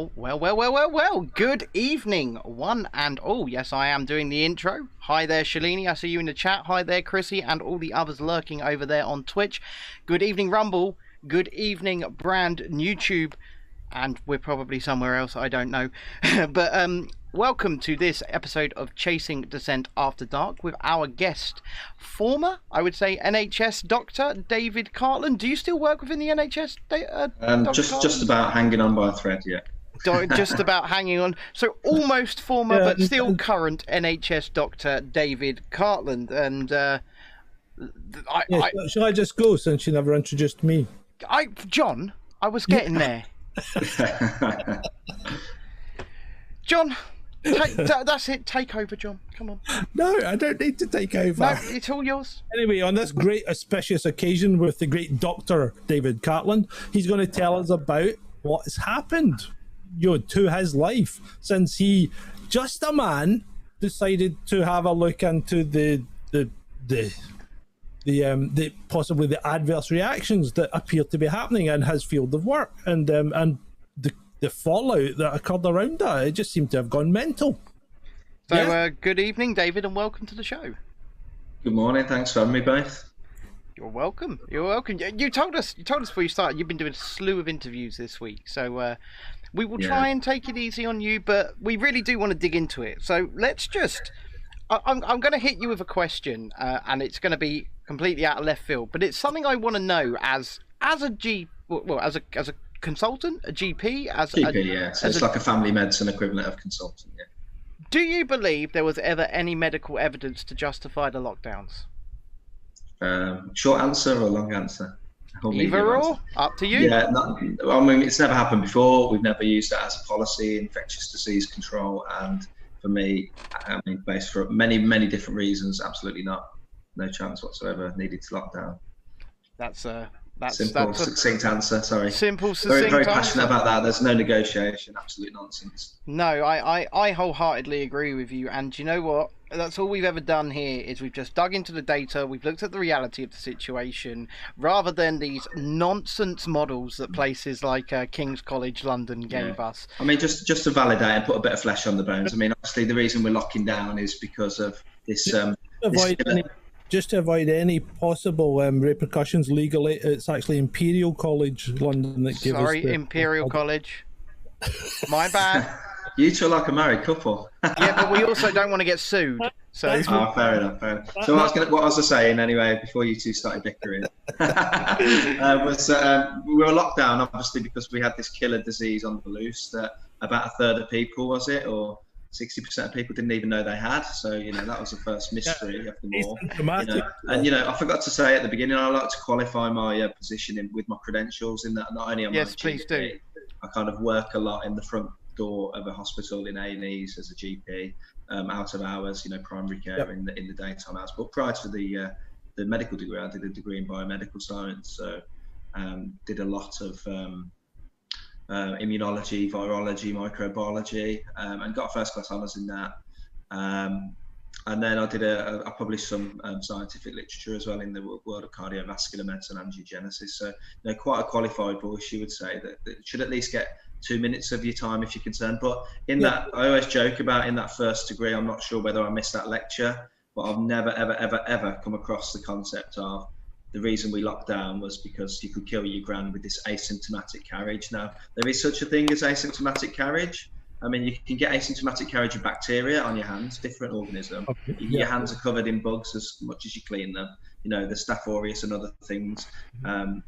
Oh, well. Good evening, one and all. Yes, I am doing the intro. Hi there, Shalini. I see you in the chat. Hi there, Chrissy, and all the others lurking over there on Twitch. Good evening, Rumble. Good evening, Brand, YouTube. And we're probably somewhere else, I don't know. But welcome to this episode of Chasing Dissent After Dark with our guest, former, I would say, NHS doctor, David Cartland. Do you still work within the NHS, just about hanging on by a thread, yeah. Just about hanging on. So almost former, but still current NHS doctor, David Cartland. And shall I just go since you never introduced me? John, I was getting there. John, that's it. Take over, John. Come on. No, I don't need to take over. No, it's all yours. Anyway, on this great auspicious occasion with the great Dr. David Cartland, he's going to tell us about what has happened, to his life since he, just a man, decided to have a look into the possibly the adverse reactions that appear to be happening in his field of work, and the fallout that occurred around that. It just seemed to have gone mental. So good evening, David, and welcome to the show. Good morning. Thanks for having me both. You're welcome. You told us before you started you've been doing a slew of interviews this week, so we will try and take it easy on you, but we really do want to dig into it. So let's just I'm going to hit you with a question, and it's going to be completely out of left field, but it's something I want to know as a consultant, a GP, So it's like a family medicine equivalent of consultant. Yeah. Do you believe there was ever any medical evidence to justify the lockdowns? Short answer or long answer? Either or, up to you. Yeah, I mean, it's never happened before. We've never used it as a policy, infectious disease control, and for me, I mean, based for many different reasons, absolutely not. No chance whatsoever needed to lock down. That's simple, succinct answer. Sorry. Simple, succinct. Very passionate about that. There's no negotiation. Absolute nonsense. No, I wholeheartedly agree with you. And you know what? That's all we've ever done here is we've just dug into the data. We've looked at the reality of the situation rather than these nonsense models that places like King's College London gave us. I mean, just to validate and put a bit of flesh on the bones. I mean, obviously the reason we're locking down is because of this. Just to avoid any possible repercussions legally, it's actually Imperial College London that gives us. Sorry, Imperial College. My bad. You two are like a married couple. Yeah, but we also don't want to get sued. So. Fair enough. So what I was saying anyway, before you two started bickering, was we were locked down obviously because we had this killer disease on the loose that about a third of people, was it, or 60% of people didn't even know they had. So, that was the first mystery of them all. And, I forgot to say at the beginning, I like to qualify my position with my credentials in that not only am I a GP, please do. I kind of work a lot in the front door of a hospital in A&Es as a GP, out of hours, primary care in the daytime hours. But prior to the medical degree, I did a degree in biomedical science. So did a lot of immunology, virology, microbiology, and got a first class honours in that. And then I published some scientific literature as well in the world of cardiovascular medicine and angiogenesis. So, quite a qualified voice, you would say, that should at least get 2 minutes of your time if you're concerned. But that, I always joke about in that first degree, I'm not sure whether I missed that lecture, but I've never, ever come across the concept of the reason we locked down was because you could kill your gran with this asymptomatic carriage. Now, there is such a thing as asymptomatic carriage. I mean, you can get asymptomatic carriage of bacteria on your hands, different organism. Okay. Your hands are covered in bugs as much as you clean them. The Staph aureus and other things. And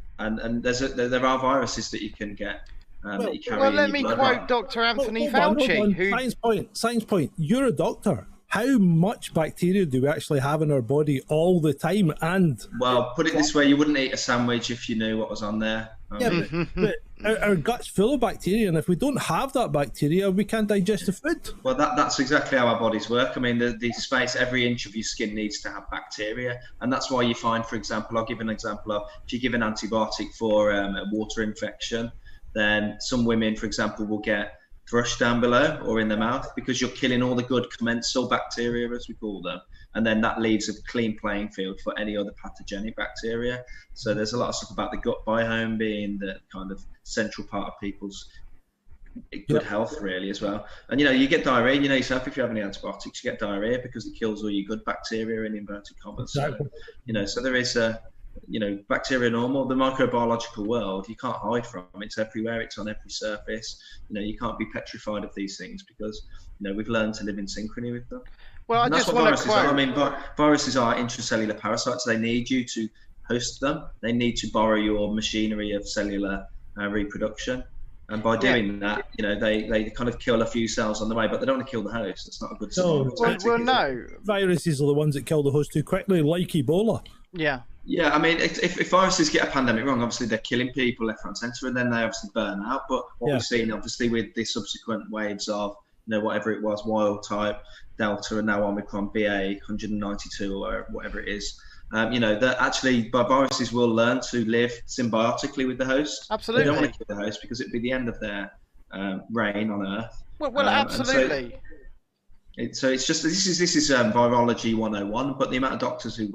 there are viruses that you can get. That you carry let me quote Dr. Anthony Fauci. Science point. You're a doctor. How much bacteria do we actually have in our body all the time? And put it this way, you wouldn't eat a sandwich if you knew what was on there. But our gut's full of bacteria, and if we don't have that bacteria, we can't digest the food. Well, that's exactly how our bodies work. I mean, the space, every inch of your skin needs to have bacteria, and that's why you find, for example, I'll give an example of if you give an antibiotic for a water infection, then some women, for example, will get thrush down below or in the mouth because you're killing all the good commensal bacteria, as we call them, and then that leaves a clean playing field for any other pathogenic bacteria. So there's a lot of stuff about the gut biome being the kind of central part of people's good health really as well. And you get diarrhea. You know yourself, if you have any antibiotics, you get diarrhea because it kills all your good bacteria in inverted commas. Exactly. So so there is bacteria normal. The microbiological world, you can't hide from. It's everywhere. It's on every surface. You can't be petrified of these things because we've learned to live in synchrony with them. Well, And that's what viruses are. I mean, viruses are intracellular parasites. They need you to host them. They need to borrow your machinery of cellular reproduction. And by doing that, they kind of kill a few cells on the way, but they don't want to kill the host. It's not a good survival tactic. Well, no. Viruses are the ones that kill the host too quickly, like Ebola. Yeah. Yeah, I mean, if viruses get a pandemic wrong, obviously they're killing people left, right, and centre, and then they obviously burn out. But what we've seen, obviously, with the subsequent waves of, whatever it was, wild type, Delta, and now Omicron, BA 192 or whatever it is, that actually viruses will learn to live symbiotically with the host. Absolutely. They don't want to kill the host because it'd be the end of their reign on Earth. Well, absolutely. So it's just this is virology 101, but the amount of doctors who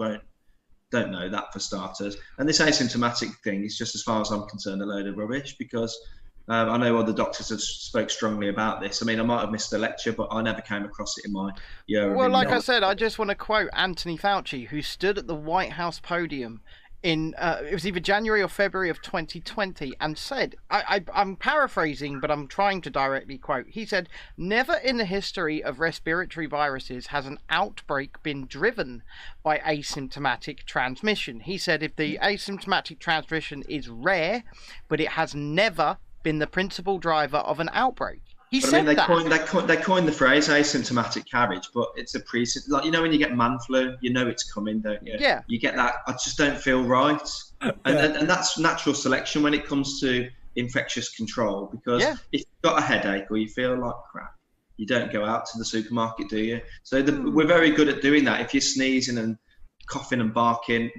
don't know that, for starters. And this asymptomatic thing is just, as far as I'm concerned, a load of rubbish, because I know other doctors have spoke strongly about this. I mean, I might have missed a lecture, but I never came across it in my year. Well, like I said, I just want to quote Anthony Fauci, who stood at the White House podium in it was either January or February of 2020 and said, I'm paraphrasing, but I'm trying to directly quote, he said, "Never in the history of respiratory viruses has an outbreak been driven by asymptomatic transmission." He said, if the asymptomatic transmission is rare, but it has never been the principal driver of an outbreak. He said they that. They coined the phrase asymptomatic carriage, but it's a like when you get man flu, it's coming, don't you? Yeah. You get that. I just don't feel right, and that's natural selection when it comes to infectious control. Because if you've got a headache or you feel like crap, you don't go out to the supermarket, do you? So we're very good at doing that. If you're sneezing and coughing and barking,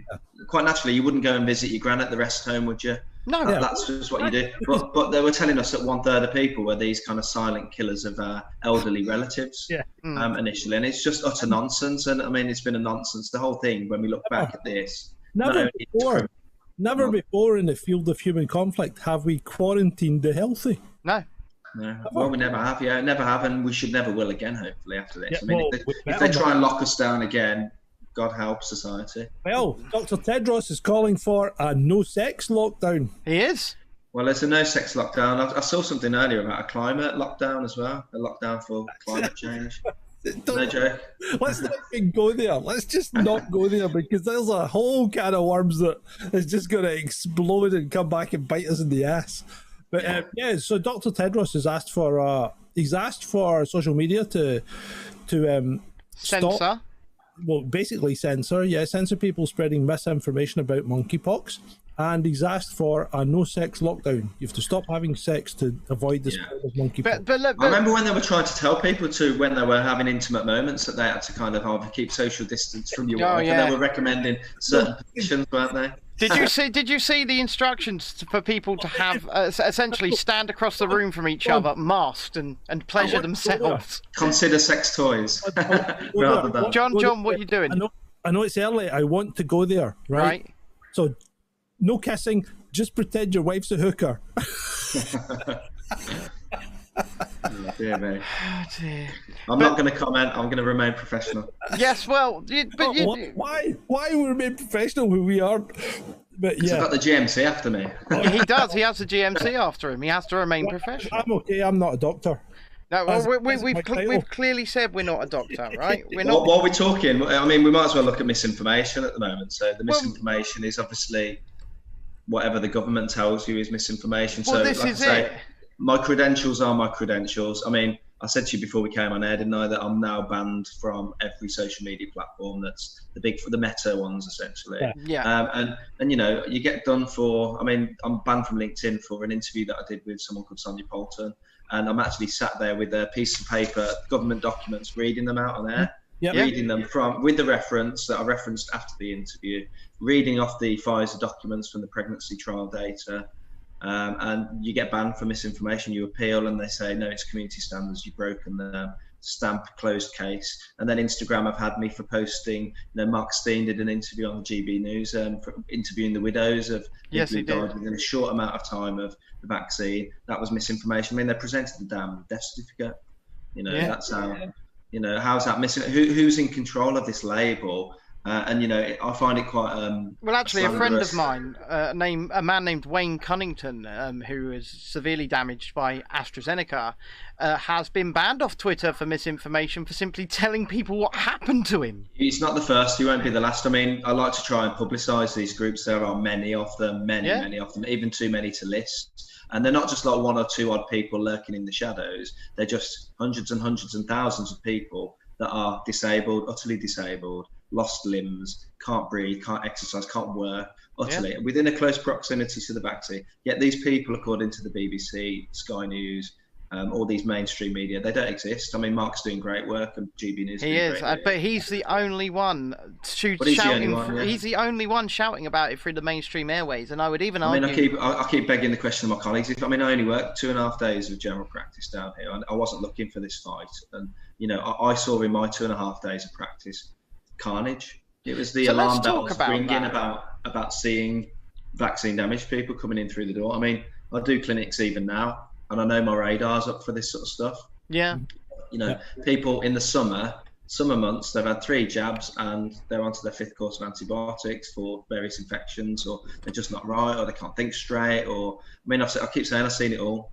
quite naturally, you wouldn't go and visit your gran at the rest home, would you? No, that's just what you do. But they were telling us that 1/3 of people were these kind of silent killers of elderly relatives initially, and it's just utter nonsense. And I mean, it's been a nonsense, the whole thing. When we look back at this, never before in the field of human conflict have we quarantined the healthy. No. Well, we never have. Yeah, never have, and we should never will again. Hopefully, after this. Yeah, I mean, if they try and lock us down again, God help society. Well, Dr. Tedros is calling for a no-sex lockdown. He is. Well, there's a no-sex lockdown. I saw something earlier about a climate lockdown as well. A lockdown for climate change. No joke. Let's not even go there. Let's just not go there, because there's a whole can of worms that is just going to explode and come back and bite us in the ass. But so Dr. Tedros has asked for social media to Censor. stop. Well, basically censor people spreading misinformation about monkeypox, and he's asked for a no-sex lockdown. You have to stop having sex to avoid the spread of monkeypox. But I remember when they were trying to tell people when they were having intimate moments, that they had to kind of either keep social distance from your wife, and they were recommending certain positions, weren't they? Did you see the instructions for people to have essentially stand across the room from each other, masked, and pleasure themselves? Consider sex toys. Rather than... John, what are you doing? I know it's early. I want to go there, right? So, no kissing. Just pretend your wife's a hooker. Dear me. Oh, dear. I'm not going to comment. I'm going to remain professional. Yes, well, why we remain professional when we aren't? But I've got the GMC after me. He does. He has the GMC after him. He has to remain professional. I'm okay. I'm not a doctor. No, well, we've clearly said we're not a doctor, right? We're not. While we're talking, I mean, we might as well look at misinformation at the moment. So the misinformation is obviously whatever the government tells you is misinformation. Well, so, this like is I say, it. My credentials are my credentials. I mean, I said to you before we came on air, didn't I, that I'm now banned from every social media platform that's the meta ones, essentially. Yeah. And you get done for. I mean, I'm banned from LinkedIn for an interview that I did with someone called Sonia Poulton, and I'm actually sat there with a piece of paper, government documents, reading them out on air. Yep. Reading them with the reference that I referenced after the interview, reading off the Pfizer documents from the pregnancy trial data. And you get banned for misinformation. You appeal, and they say no, it's community standards. You've broken them. stamp closed case. And then Instagram have had me for posting, Mark Steen did an interview on GB News for interviewing the widows of people who died within a short amount of time of the vaccine. That was misinformation. I mean, they presented the damn death certificate. That's how, how's that missing? Who's in control of this label? And I find it quite well, actually, a friend of mine, a man named Wayne Cunnington, who is severely damaged by AstraZeneca, has been banned off Twitter for misinformation, for simply telling people what happened to him. He's not the first, he won't be the last. I mean, I like to try and publicise these groups. There are many of them, many of them, even too many to list. And they're not just like one or two odd people lurking in the shadows. They're just hundreds and hundreds and thousands of people that are disabled, utterly disabled, lost limbs, can't breathe, can't exercise, can't work, utterly, within a close proximity to the vaccine. Yet these people, according to the BBC, Sky News, all these mainstream media, they don't exist. I mean, Mark's doing great work, and GB News. He is, but he's the only one shouting. He's the only one shouting about it through the mainstream airways, and I would even argue. I keep begging the question of my colleagues. I only worked 2.5 days of general practice down here, and I wasn't looking for this fight. And I saw in my 2.5 days of practice carnage. It was the alarm bells ringing about seeing vaccine damaged people coming in through the door. I mean, I do clinics even now, and I know my radar's up for this sort of stuff. Yeah. People in the summer months, they've had 3 jabs and they're onto their 5th course of antibiotics for various infections, or they're just not right, or they can't think straight, or I keep saying I've seen it all,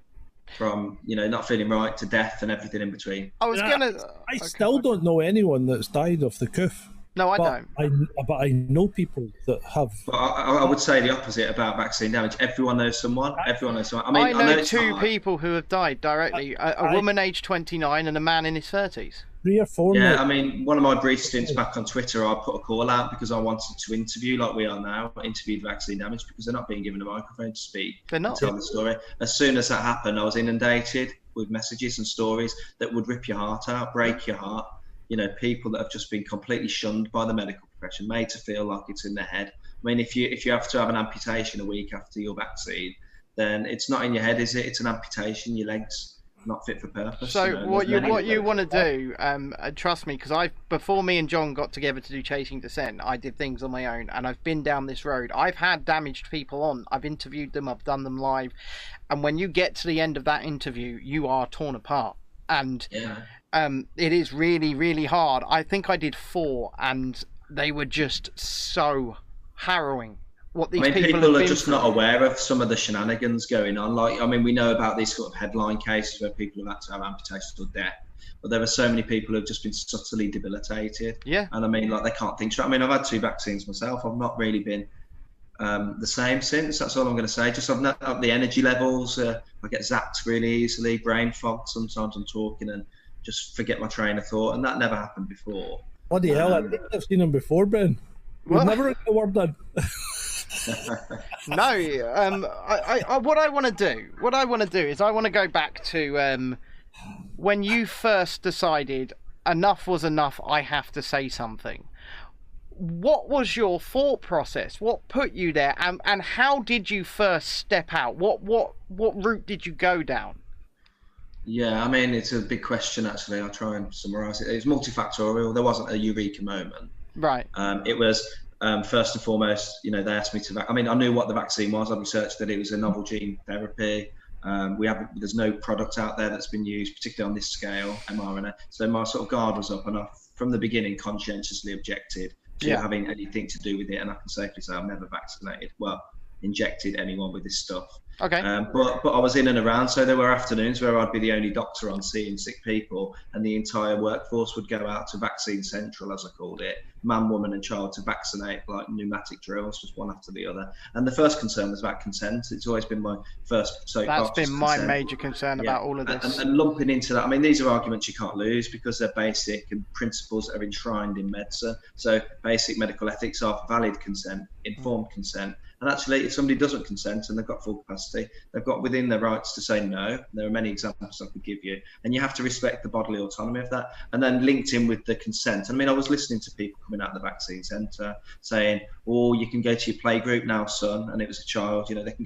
from not feeling right to death and everything in between. I still don't know anyone that's died of the coof. No, I don't. But I know people that have. But I would say the opposite about vaccine damage. Everyone knows someone. Everyone knows someone. I know 2 people who have died directly: a woman aged 29 and a man in his 30s. 3 or 4. Yeah, I mean, one of my brief stints back on Twitter, I put a call out because I wanted to interview, like we are now, interviewed vaccine damage, because they're not being given a microphone to speak. They're not. And tell the story. As soon as that happened, I was inundated with messages and stories that would rip your heart out, break your heart. People that have just been completely shunned by the medical profession, made to feel like it's in their head. I mean, if you have to have an amputation a week after your vaccine, then it's not in your head, is it? It's an amputation. Your legs not fit for purpose. So what you want to do, trust me, because before me and John got together to do Chasing Dissent, I did things on my own, and I've been down this road. I've had damaged people on. I've interviewed them. I've done them live, and when you get to the end of that interview, you are torn apart. And it is really, really hard. I think I did 4, and they were just so harrowing. What these people are just not aware of some of the shenanigans going on. We know about these sort of headline cases where people have had to have amputations or death, but there are so many people who have just been subtly debilitated. Yeah. And they can't think straight. I've had 2 vaccines myself. I've not really been the same since. That's all I'm going to say. Just I've not up the energy levels. I get zapped really easily, brain fog. Sometimes I'm talking and just forget my train of thought, and that never happened before. Bloody hell! I think I've seen him before, Ben. We've never got the word done. No, what I want to do is I want to go back to when you first decided enough was enough. I have to say something. What was your thought process? What put you there, and how did you first step out? What route did you go down? Yeah, it's a big question, actually. I'll try and summarise it. It's multifactorial. There wasn't a eureka moment. Right. It was, first and foremost, they asked me to... I knew what the vaccine was. I researched that it was a novel gene therapy. There's no product out there that's been used, particularly on this scale, mRNA. So my sort of guard was up, and I, from the beginning, conscientiously objected to having anything to do with it. And I can safely say I've never injected anyone with this stuff. Okay. But I was in and around, so there were afternoons where I'd be the only doctor on seeing sick people, and the entire workforce would go out to Vaccine Central, as I called it, man, woman and child, to vaccinate, like pneumatic drills, just one after the other. And the first concern was about consent. It's always been my first soapbox. That's been my major concern about all of this. And lumping into that, these are arguments you can't lose because they're basic, and principles that are enshrined in medicine. So basic medical ethics are valid consent, informed consent. And actually, if somebody doesn't consent and they've got full capacity capacity. They've got within their rights to say no. There are many examples I could give you, and you have to respect the bodily autonomy of that. And then linked in with the consent. I mean, I was listening to people coming out of the vaccine centre saying, "Oh, you can go to your play group now, son," and it was a child. You know, you can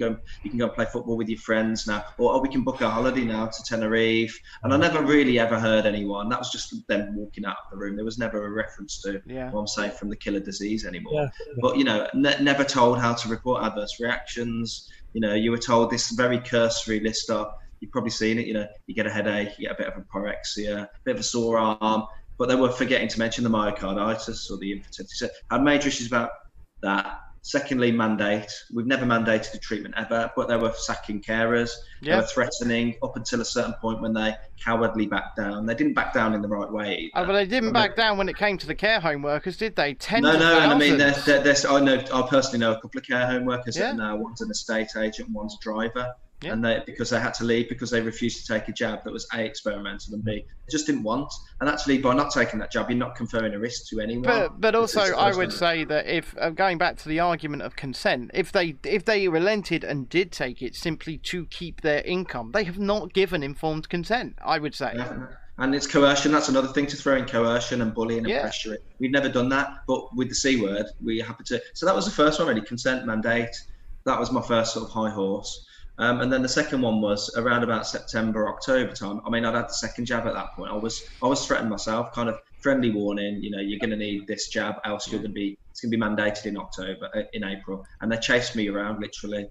go and play football with your friends now, or "Oh, we can book a holiday now to Tenerife." And I never really ever heard anyone. That was just them walking out of the room. There was never a reference to what I'm saying from the killer disease anymore. But you know, never told how to report adverse reactions. You know, you were told this very cursory list of, you've probably seen it, you know, you get a headache, you get a bit of a pyrexia, a bit of a sore arm, but they were forgetting to mention the myocarditis or the infertility. So I had major issues about that. Secondly, mandate. We've never mandated a treatment ever, but they were sacking carers. They were threatening up until a certain point when they cowardly backed down. They didn't back down in the right way either. Oh, but they didn't back down when it came to the care home workers, did they? No, and I mean, I personally know a couple of care home workers that now, one's an estate agent, one's a driver. Yeah. And because they had to leave because they refused to take a jab that was A, experimental, and B, they just didn't want. And actually, by not taking that jab, you're not conferring a risk to anyone. But also, I would say that if going back to the argument of consent, if they relented and did take it simply to keep their income, they have not given informed consent, I would say. Yeah. And it's coercion. That's another thing, to throw in coercion and bullying and pressure. We've never done that, but with the C word, we happen to. So that was the first one, really, consent, mandate. That was my first sort of high horse. And then the second one was around about September, October time. I mean, I'd had the second jab at that point. I was threatened myself, kind of friendly warning, you know, you're going to need this jab, else it's going to be mandated in April. And they chased me around, literally.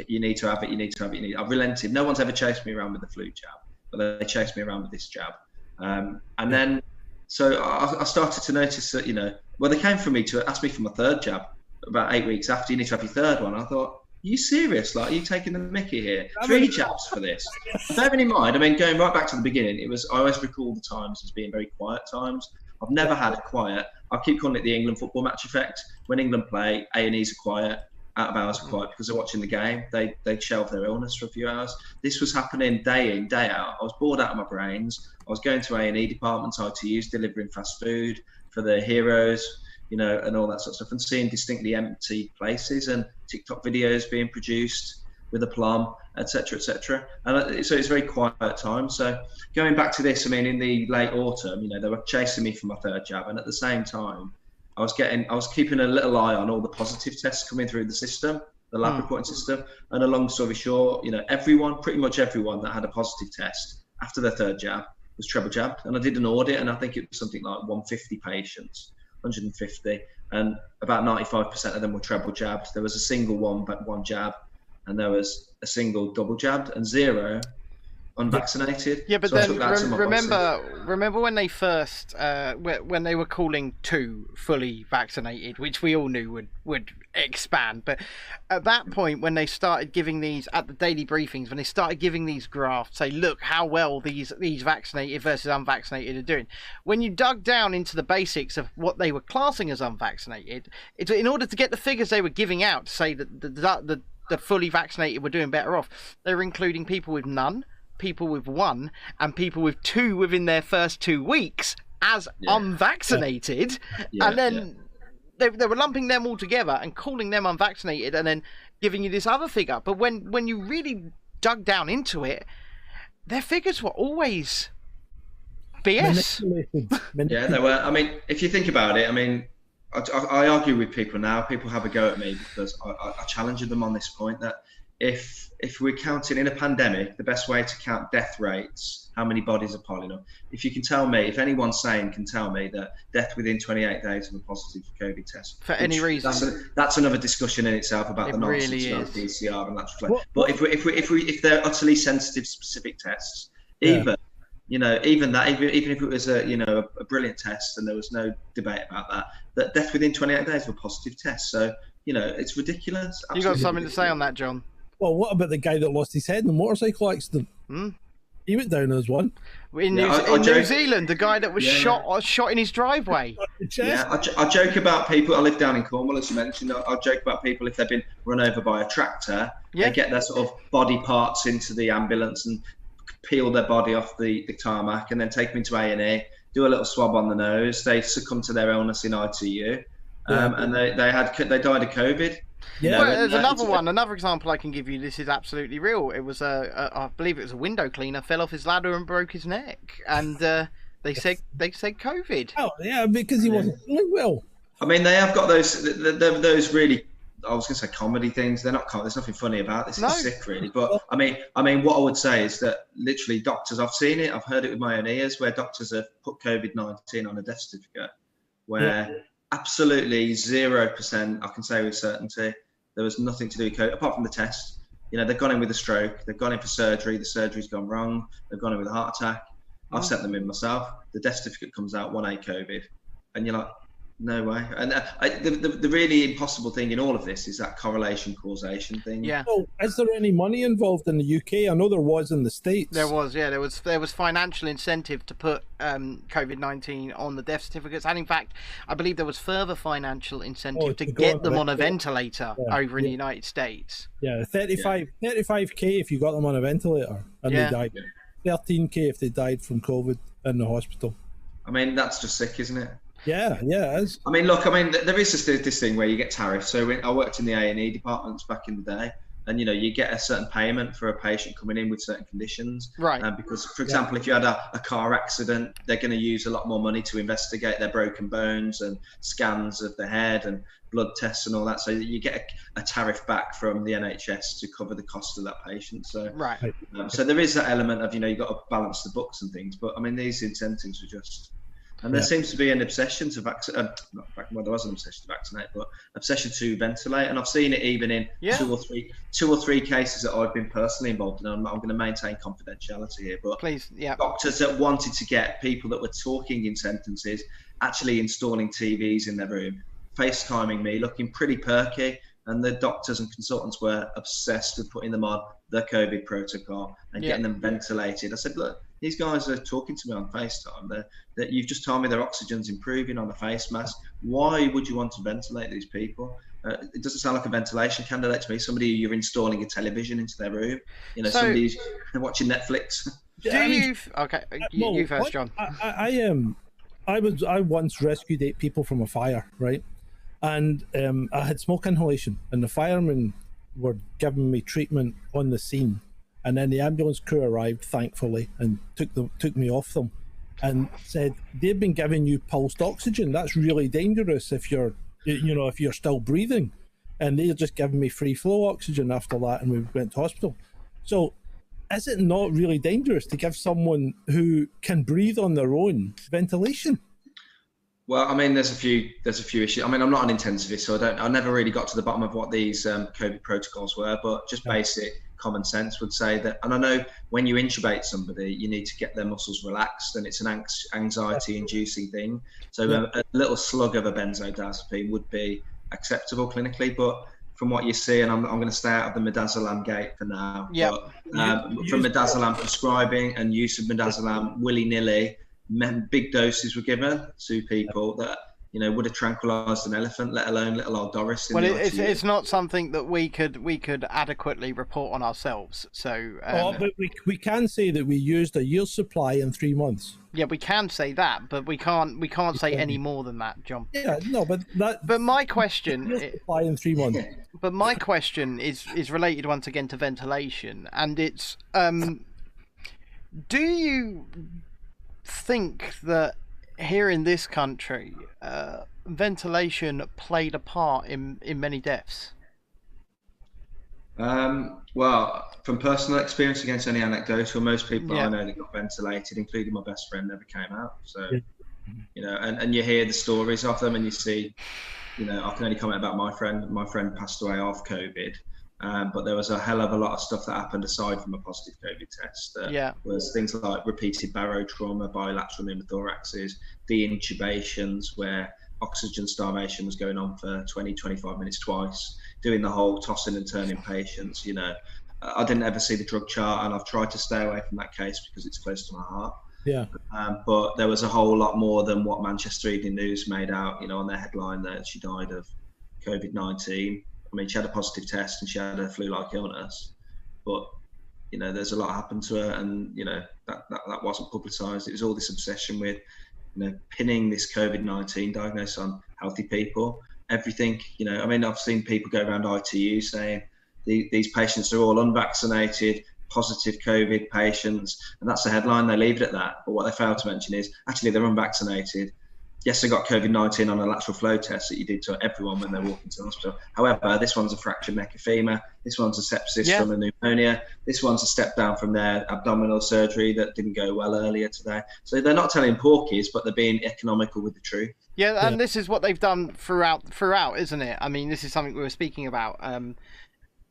You need to have it, you need to have it, I've relented. No one's ever chased me around with the flu jab, but they chased me around with this jab. And then, so I started to notice that, you know, well, they came for me to ask me for my third jab about 8 weeks after. You need to have your third one. I thought, are you serious? Like, are you taking the mickey here? 3 jabs for this? Bearing in mind, I mean, going right back to the beginning, I always recall the times as being very quiet times. I've never had a quiet. I keep calling it the England football match effect. When England play, A&Es are quiet, out of hours are quiet because they're watching the game. They shelve their illness for a few hours. This was happening day in, day out. I was bored out of my brains. I was going to A&E departments, ITUs, delivering fast food for the heroes, you know, and all that sort of stuff, and seeing distinctly empty places and TikTok videos being produced with aplomb, etc., etc. And so it's very quiet time. So going back to this, I mean, in the late autumn, you know, they were chasing me for my third jab, and at the same time, I was keeping a little eye on all the positive tests coming through the system, the lab reporting system. And a long story short, you know, pretty much everyone that had a positive test after their third jab was treble jabbed. And I did an audit, and I think it was something like 150 patients. 150, and about 95% of them were treble jabbed. There was a single one jab, and there was a single double jabbed, and 0 unvaccinated. Yeah, but so then remember when they first when they were calling 2 fully vaccinated, which we all knew would expand. But at that point, when they started giving these at the daily briefings, when they started giving these graphs, say, look how well these vaccinated versus unvaccinated are doing. When you dug down into the basics of what they were classing as unvaccinated, in order to get the figures they were giving out to say that the fully vaccinated were doing better off, they were including people with none, people with 1, and people with 2 within their first 2 weeks as unvaccinated. And then they were lumping them all together and calling them unvaccinated, and then giving you this other figure. But when you really dug down into it, their figures were always BS. Yeah, they were. I mean, if you think about it, I mean, I argue with people now. People have a go at me because I challenge them on this point that if we're counting in a pandemic, the best way to count death rates, how many bodies are piling up. If you can tell me, if anyone sane can tell me that death within 28 days of a positive COVID test, for any reason, that's another discussion in itself about the nonsense about PCR and that's reflect. But if they're utterly sensitive, specific tests, even that, even if it was a brilliant test and there was no debate about that death within 28 days of a positive test. So it's ridiculous. You got something to say on that, John? Well, what about the guy that lost his head in the motorcycle accident? He went down as one. In New Zealand, the guy that was shot in his driveway. I joke about people. I live down in Cornwall, as you mentioned. I joke about people if they've been run over by a tractor, they get their sort of body parts into the ambulance and peel their body off the tarmac and then take them into A&E, do a little swab on the nose. They succumb to their illness in ITU, and they died of COVID. Yeah. Well, there's another example I can give you. This is absolutely real. It was I believe it was a window cleaner fell off his ladder and broke his neck, and they said COVID. Oh, yeah, because he wasn't feeling well. I mean, they have got those really, I was going to say comedy things. They're not. There's nothing funny about this. It's sick, really. But I mean, what I would say is that literally doctors. I've seen it. I've heard it with my own ears, where doctors have put COVID-19 on a death certificate, where absolutely 0%, I can say with certainty, there was nothing to do with COVID apart from the test. You know, they've gone in with a stroke. They've gone in for surgery. The surgery's gone wrong. They've gone in with a heart attack. I've sent them in myself. The death certificate comes out 1A COVID, and you're like, no way. And the really impossible thing in all of this is that correlation causation thing. Yeah. So, is there any money involved in the UK? I know there was in the States. There was, yeah. There was financial incentive to put COVID-19 on the death certificates, and in fact, I believe there was further financial incentive to get them on a ventilator over in the United States. Yeah, 35k if you got them on a ventilator and they died. 13k if they died from COVID in the hospital. I mean, that's just sick, isn't it? Yeah, it is. I mean, look, there is this thing where you get tariffs. So I worked in the A&E departments back in the day, and you get a certain payment for a patient coming in with certain conditions. Right. Because, for example, if you had a car accident, they're going to use a lot more money to investigate their broken bones and scans of the head and blood tests and all that. So you get a tariff back from the NHS to cover the cost of that patient. So so there is that element of you've got to balance the books and things. But I mean, these incentives are just. And there seems to be an obsession to vaccinate. Well, there was an obsession to vaccinate, but obsession to ventilate. And I've seen it even in two or three cases that I've been personally involved in. I'm going to maintain confidentiality here, but please, doctors that wanted to get people that were talking in sentences actually installing TVs in their room, FaceTiming me, looking pretty perky. And the doctors and consultants were obsessed with putting them on the COVID protocol and getting them ventilated. I said, look, these guys are talking to me on FaceTime. That you've just told me their oxygen's improving on the face mask. Why would you want to ventilate these people? It doesn't sound like a ventilation candidate to me. Somebody you're installing a television into their room. Somebody's watching Netflix. You first, John. I once rescued 8 people from a fire, right? And I had smoke inhalation, and the firemen were giving me treatment on the scene, and then the ambulance crew arrived, thankfully, and took me off them, and said they've been giving you pulsed oxygen. That's really dangerous if you're still breathing, and they're just giving me free flow oxygen after that, and we went to hospital. So, is it not really dangerous to give someone who can breathe on their own ventilation? Well, I mean, there's a few issues. I mean, I'm not an intensivist, so I never really got to the bottom of what these COVID protocols were, but just basic common sense would say that, and I know when you intubate somebody, you need to get their muscles relaxed, and it's an anxiety-inducing thing. So a little slug of a benzodiazepine would be acceptable clinically, but from what you see, and I'm going to stay out of the midazolam gate for now, but from midazolam prescribing and use of midazolam willy-nilly, big doses were given to people that would have tranquilized an elephant, let alone little old Doris. It's not something that we could adequately report on ourselves. So, but we can say that we used a year's supply in 3 months. Yeah, we can say that, but we can't say any more than that, John. Yeah, no, but that. But my question. Supply in 3 months. But my question is related once again to ventilation, and it's do you think that here in this country ventilation played a part in many deaths? Well, from personal experience, against any anecdotal, most people I know that got ventilated, including my best friend, never came out. So and you hear the stories of them, and you see, I can only comment about my friend. My friend passed away of COVID. But there was a hell of a lot of stuff that happened aside from a positive COVID test. Was things like repeated barotrauma, bilateral pneumothoraxes, de-intubations where oxygen starvation was going on for 20, 25 minutes twice, doing the whole tossing and turning patients. I didn't ever see the drug chart, and I've tried to stay away from that case because it's close to my heart. But there was a whole lot more than what Manchester Evening News made out, on their headline that she died of COVID-19. I mean, she had a positive test and she had a flu-like illness, but there's a lot happened to her, and that wasn't publicised. It was all this obsession with pinning this COVID-19 diagnosis on healthy people. everything. You know, I mean, I've seen people go around ITU saying these patients are all unvaccinated, positive COVID patients, and that's the headline. They leave it at that. But what they fail to mention is actually they're unvaccinated. Yes, they got COVID-19 on a lateral flow test that you did to everyone when they walk into the hospital. However, this one's a fractured neck of femur. This one's a sepsis from a pneumonia. This one's a step down from their abdominal surgery that didn't go well earlier today. So they're not telling porkies, but they're being economical with the truth. Yeah, and this is what they've done throughout, isn't it? I mean, this is something we were speaking about.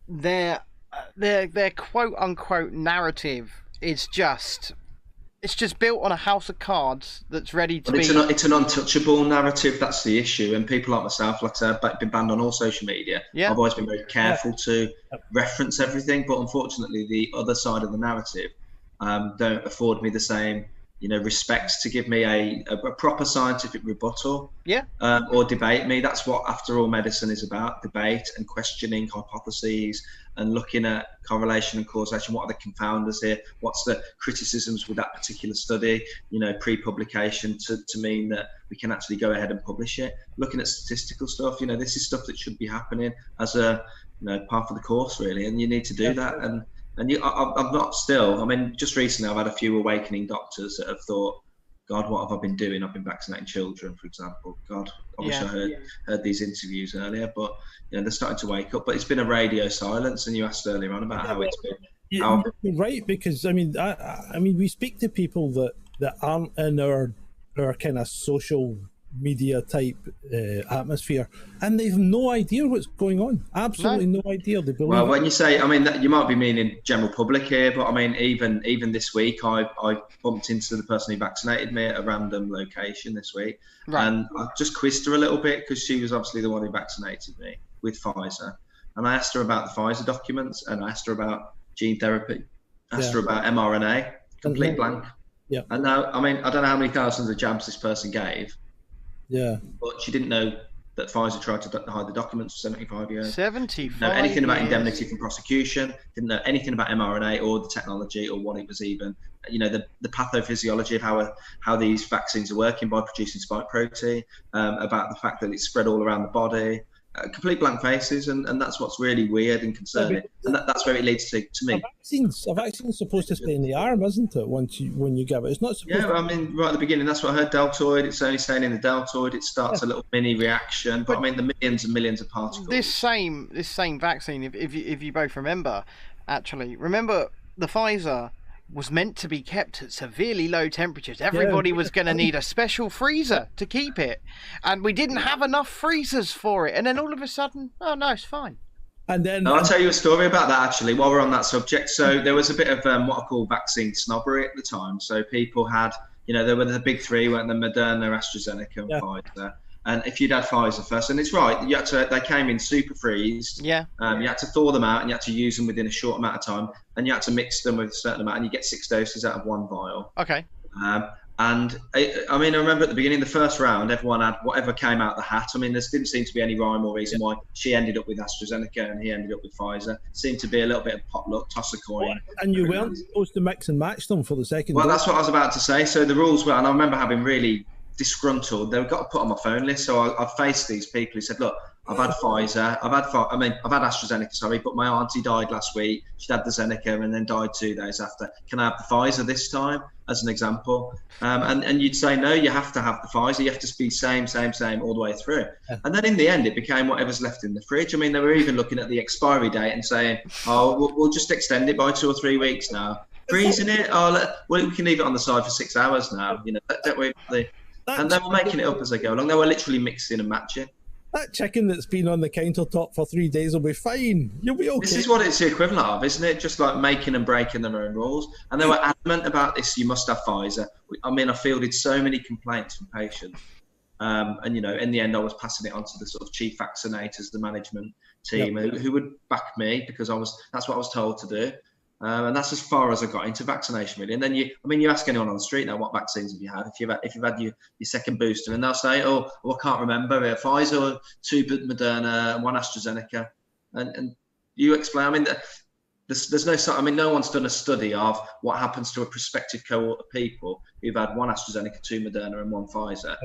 Their quote unquote narrative is just built on a house of cards that's ready to be. It's an untouchable narrative. That's the issue. And people like myself, like I said, I've been banned on all social media. Yeah. I've always been very careful to reference everything, but unfortunately, the other side of the narrative don't afford me the same, respect to give me a proper scientific rebuttal. Or debate me. That's what, after all, medicine is about: debate and questioning hypotheses and looking at correlation and causation. What are the confounders here? What's the criticisms with that particular study, pre-publication to mean that we can actually go ahead and publish it? Looking at statistical stuff, this is stuff that should be happening as a, part of the course, really, and you need to do that. And I'm not still, just recently I've had a few awakening doctors that have thought, God, what have I been doing? I've been vaccinating children, for example. God, I wish I heard these interviews earlier, but they're starting to wake up. But it's been a radio silence, and you asked earlier on about how it's been. You're right, because we speak to people that aren't in our kind of social media type atmosphere, and they've no idea what's going on. Absolutely no idea. They believe. Well, when you say, that you might be meaning general public here, but even this week, I bumped into the person who vaccinated me at a random location this week, and I just quizzed her a little bit because she was obviously the one who vaccinated me with Pfizer, and I asked her about the Pfizer documents, and I asked her about gene therapy, asked her about mRNA, complete blank. Yeah. And now, I don't know how many thousands of jabs this person gave. Yeah. But she didn't know that Pfizer tried to hide the documents for 75 years. 75 Didn't know anything about indemnity from prosecution. Didn't know anything about mRNA or the technology or what it was even. The pathophysiology of how these vaccines are working by producing spike protein, about the fact that it's spread all around the body. Complete blank faces, and that's what's really weird and concerning, and that's where it leads to me. A vaccine's supposed to stay in the arm, isn't it? When you give it, it's not supposed. Yeah, right at the beginning, that's what I heard. Deltoid. It's only saying in the deltoid it starts a little mini reaction, but the millions and millions of particles. This same vaccine, if you both remember the Pfizer was meant to be kept at severely low temperatures. Everybody was going to need a special freezer to keep it, and we didn't have enough freezers for it. And then all of a sudden, oh no, it's fine. And then I'll tell you a story about that, actually, while we're on that subject. So there was a bit of what I call vaccine snobbery at the time. So people had, there were the big three, weren't the Moderna, AstraZeneca, and Pfizer. And if you'd had Pfizer first, and it's right, they came in super freezed. Yeah. You had to thaw them out, and you had to use them within a short amount of time, and you had to mix them with a certain amount, and you get 6 doses out of one vial. Okay. And I remember at the beginning, the first round, everyone had whatever came out the hat. There didn't seem to be any rhyme or reason why she ended up with AstraZeneca and he ended up with Pfizer. It seemed to be a little bit of potluck, toss a coin. And you weren't supposed to mix and match them for the second. Well, that's what I was about to say. So the rules were, and I remember having really disgruntled. They got to put on my phone list. So I faced these people who said, look, I've had Pfizer, I've had AstraZeneca, sorry, but my auntie died last week. She'd had the Zeneca and then died 2 days after. Can I have the Pfizer this time, as an example? And you'd say, no, you have to have the Pfizer. You have to be same all the way through. Yeah. And then in the end, it became whatever's left in the fridge. They were even looking at the expiry date and saying, oh, we'll just extend it by 2 or 3 weeks now. Freezing it? We can leave it on the side for 6 hours now. Don't worry about the... And they were making it up as they go along. They were literally mixing and matching. That chicken that's been on the countertop for 3 days will be fine. You'll be okay. This is what it's the equivalent of, isn't it? Just like making and breaking their own rules. And they were adamant about this. You must have Pfizer. I fielded so many complaints from patients. And, in the end, I was passing it on to the sort of chief vaccinators, the management team, who would back me because that's what I was told to do. And that's as far as I got into vaccination, really. And then you ask anyone on the street now, what vaccines have you had? If you've had your second booster, and they'll say, I can't remember, Pfizer, 2 Moderna, 1 AstraZeneca, and you explain. there's no, I mean, no one's done a study of what happens to a prospective cohort of people who've had one AstraZeneca, 2 Moderna, and 1 Pfizer.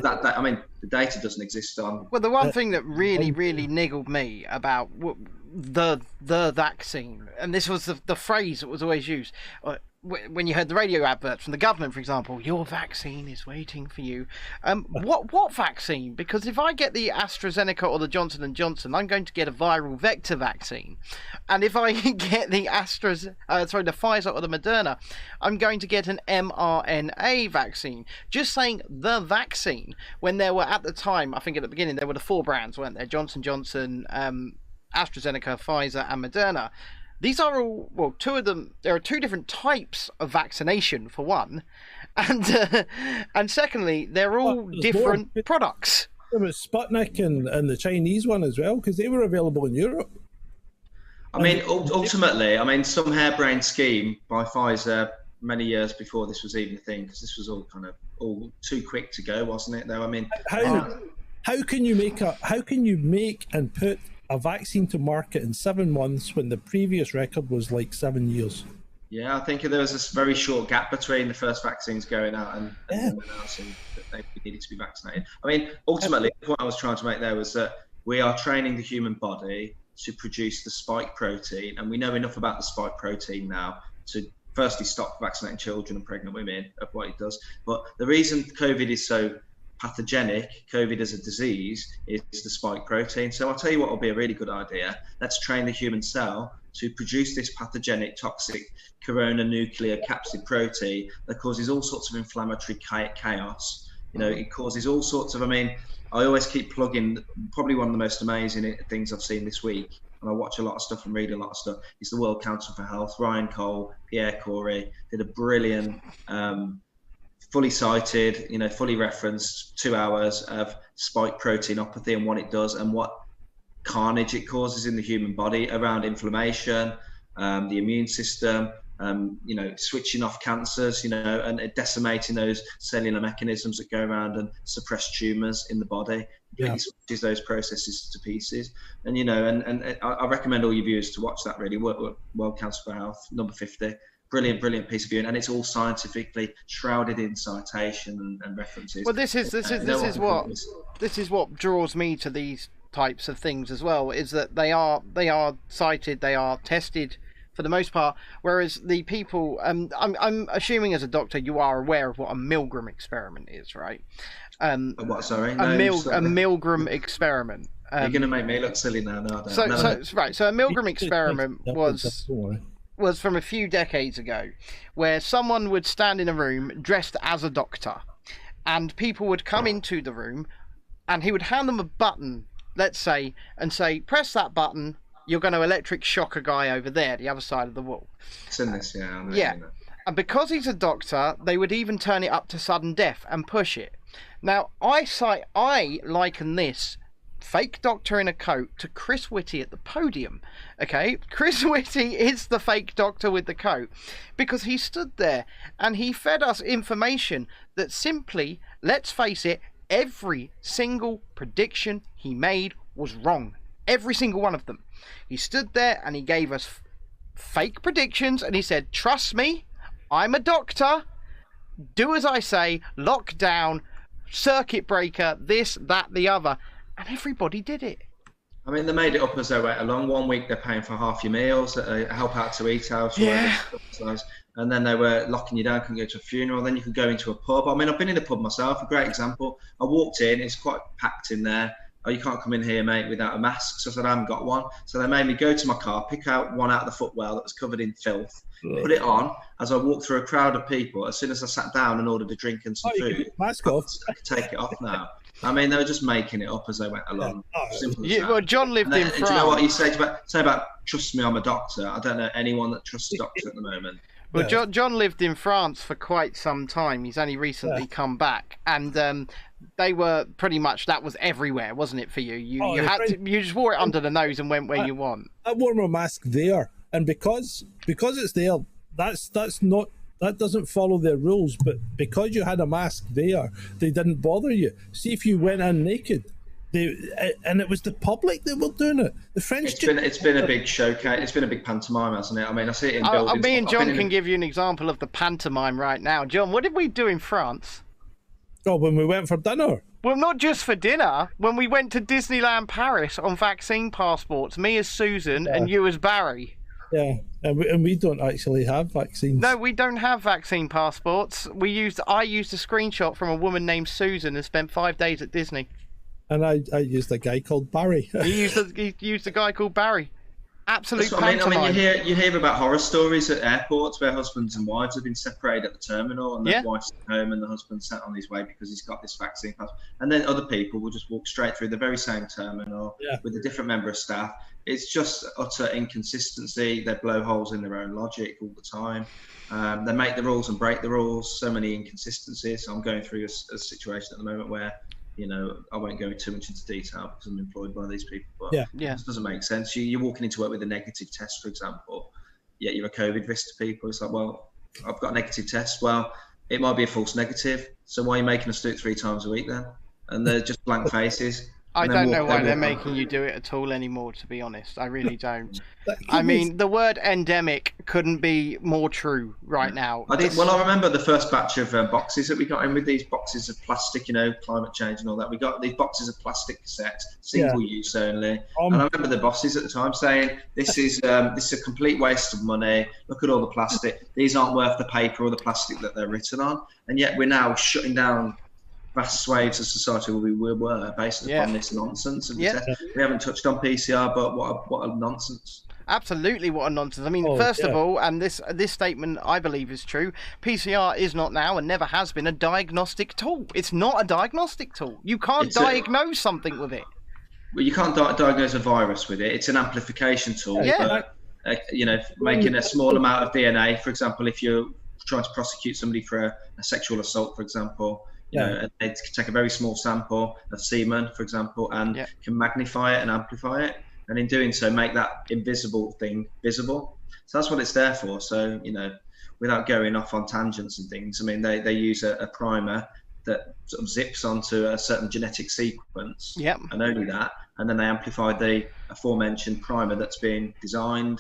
That I mean, the data doesn't exist on. Well, the one thing that really niggled me about the vaccine, and this was the phrase that was always used, when you heard the radio adverts from the government, for example, your vaccine is waiting for you. What vaccine? Because if I get the AstraZeneca or the Johnson & Johnson, I'm going to get a viral vector vaccine. And if I get the Pfizer or the Moderna, I'm going to get an mRNA vaccine. Just saying the vaccine, when there were, at the time, I think at the beginning, there were the 4 brands, weren't there? Johnson & Johnson, AstraZeneca, Pfizer, and Moderna. These are all, well, 2 of them, there are 2 different types of vaccination, for one. And secondly, they're all different products. There was Sputnik and the Chinese one as well, because they were available in Europe. I mean, ultimately, I mean, some harebrained scheme by Pfizer many years before this was even a thing, because this was all kind of all too quick to go, wasn't it? Though, I mean, how can you make and put a vaccine to market in 7 months when the previous record was like 7 years? Yeah, I think there was this very short gap between the first vaccines going out and announcing that they needed to be vaccinated. I mean, ultimately, the point I was trying to make there was that we are training the human body to produce the spike protein, and we know enough about the spike protein now to firstly stop vaccinating children and pregnant women of what it does. But the reason COVID is so pathogenic, COVID as a disease, is the spike protein. So I'll tell you what will be a really good idea. Let's train the human cell to produce this pathogenic, toxic corona nuclear capsid protein that causes all sorts of inflammatory chaos. You know, it causes all sorts of, I mean, I always keep plugging, probably one of the most amazing things I've seen this week, and I watch a lot of stuff and read a lot of stuff, is the World Council for Health. Ryan Cole, Pierre Corey did a brilliant, fully cited, you know, fully referenced 2 hours of spike proteinopathy and what it does and what carnage it causes in the human body around inflammation, the immune system, you know, switching off cancers, you know, and decimating those cellular mechanisms that go around and suppress tumors in the body. It switches those processes to pieces. And, you know, and I recommend all your viewers to watch that, really. World Council for Health, number 50. Brilliant piece of viewing, and it's all scientifically shrouded in citation and references. Well, this is what draws me to these types of things as well, is that they are cited, they are tested for the most part, whereas the people, I'm assuming as a doctor you are aware of what a Milgram experiment is, right? What? Sorry, a Milgram experiment. You're going to make me look silly now. No, so a Milgram experiment was from a few decades ago, where someone would stand in a room dressed as a doctor, and people would come into the room, and he would hand them a button, let's say, and say, press that button, you're going to electric shock a guy over there, the other side of the wall. It's in this, yeah. Yeah. And because he's a doctor, they would even turn it up to sudden death and push it. Now, I liken this fake doctor in a coat to Chris Whitty at the podium. Okay, Chris Whitty is the fake doctor with the coat, because he stood there and he fed us information that simply, let's face it, every single prediction he made was wrong. Every single one of them. He stood there and he gave us fake predictions, and he said, trust me, I'm a doctor, do as I say, lockdown, circuit breaker, this, that, the other. And everybody did it. I mean, they made it up as they went along. 1 week they're paying for half your meals, help out to eat out. And then they were locking you down, couldn't go to a funeral. Then you could go into a pub. I mean, I've been in a pub myself, a great example. I walked in, it's quite packed in there. Oh, you can't come in here, mate, without a mask. So I said, I haven't got one. So they made me go to my car, pick out one out of the footwell that was covered in filth, put it on. As I walked through a crowd of people, as soon as I sat down and ordered a drink and some food, mask off. I could take it off now. I mean, they were just making it up as they went along. Well, John lived in France. Do you know what you say about trust me, I'm a doctor? I don't know anyone that trusts a doctor at the moment. Well, John lived in France for quite some time. He's only recently come back, and they were pretty much, that was everywhere, wasn't it, for you? You just wore it under the nose and went where you want. I wore my mask there, and because it's there, that doesn't follow their rules. But because you had a mask there, they didn't bother you. See, if you went in naked, And it was the public that were doing it. The French. It's been a big showcase. It's been a big pantomime, hasn't it? I mean, I see it in buildings. Me and John can give you an example of the pantomime right now. John, what did we do in France? Oh, when we went for dinner. Well, not just for dinner. When we went to Disneyland Paris on vaccine passports, me as Susan and you as Barry. Yeah, and we don't actually have vaccines. No, we don't have vaccine passports. I used a screenshot from a woman named Susan and spent 5 days at Disney. And I used a guy called Barry. He used a guy called Barry. Absolute pantomime. I mean, you hear about horror stories at airports where husbands and wives have been separated at the terminal, and the wife's at home and the husband's sat on his way because he's got this vaccine pass. And then other people will just walk straight through the very same terminal with a different member of staff. It's just utter inconsistency. They blow holes in their own logic all the time. They make the rules and break the rules. So many inconsistencies. So I'm going through a situation at the moment where, you know, I won't go too much into detail because I'm employed by these people. But it just doesn't make sense. You're walking into work with a negative test, for example, yet you're a COVID risk to people. It's like, well, I've got a negative test. Well, it might be a false negative. So why are you making us do it 3 times a week then? And they're just blank faces. I don't know why they're making you do it at all anymore, to be honest. I really don't. I mean, the word endemic couldn't be more true right now. Well, I remember the first batch of boxes that we got in with these boxes of plastic, you know, climate change and all that. We got these boxes of plastic cassettes, single use only. And I remember the bosses at the time saying, this is a complete waste of money. Look at all the plastic. These aren't worth the paper or the plastic that they're written on. And yet we're now shutting down vast swathes of society where we were based upon this nonsense. And we haven't touched on PCR, but what a nonsense. Absolutely, what a nonsense. I mean, first of all, and this statement I believe is true, PCR is not now and never has been a diagnostic tool. It's not a diagnostic tool. You can't diagnose something with it. Well, you can't diagnose a virus with it. It's an amplification tool. But, you know, making a small amount of DNA, for example, if you're trying to prosecute somebody for a sexual assault, for example, you know, and they take a very small sample of semen, for example, and can magnify it and amplify it. And in doing so, make that invisible thing visible. So that's what it's there for. So, you know, without going off on tangents and things, I mean, they use a primer that sort of zips onto a certain genetic sequence and only that. And then they amplify the aforementioned primer that's been designed.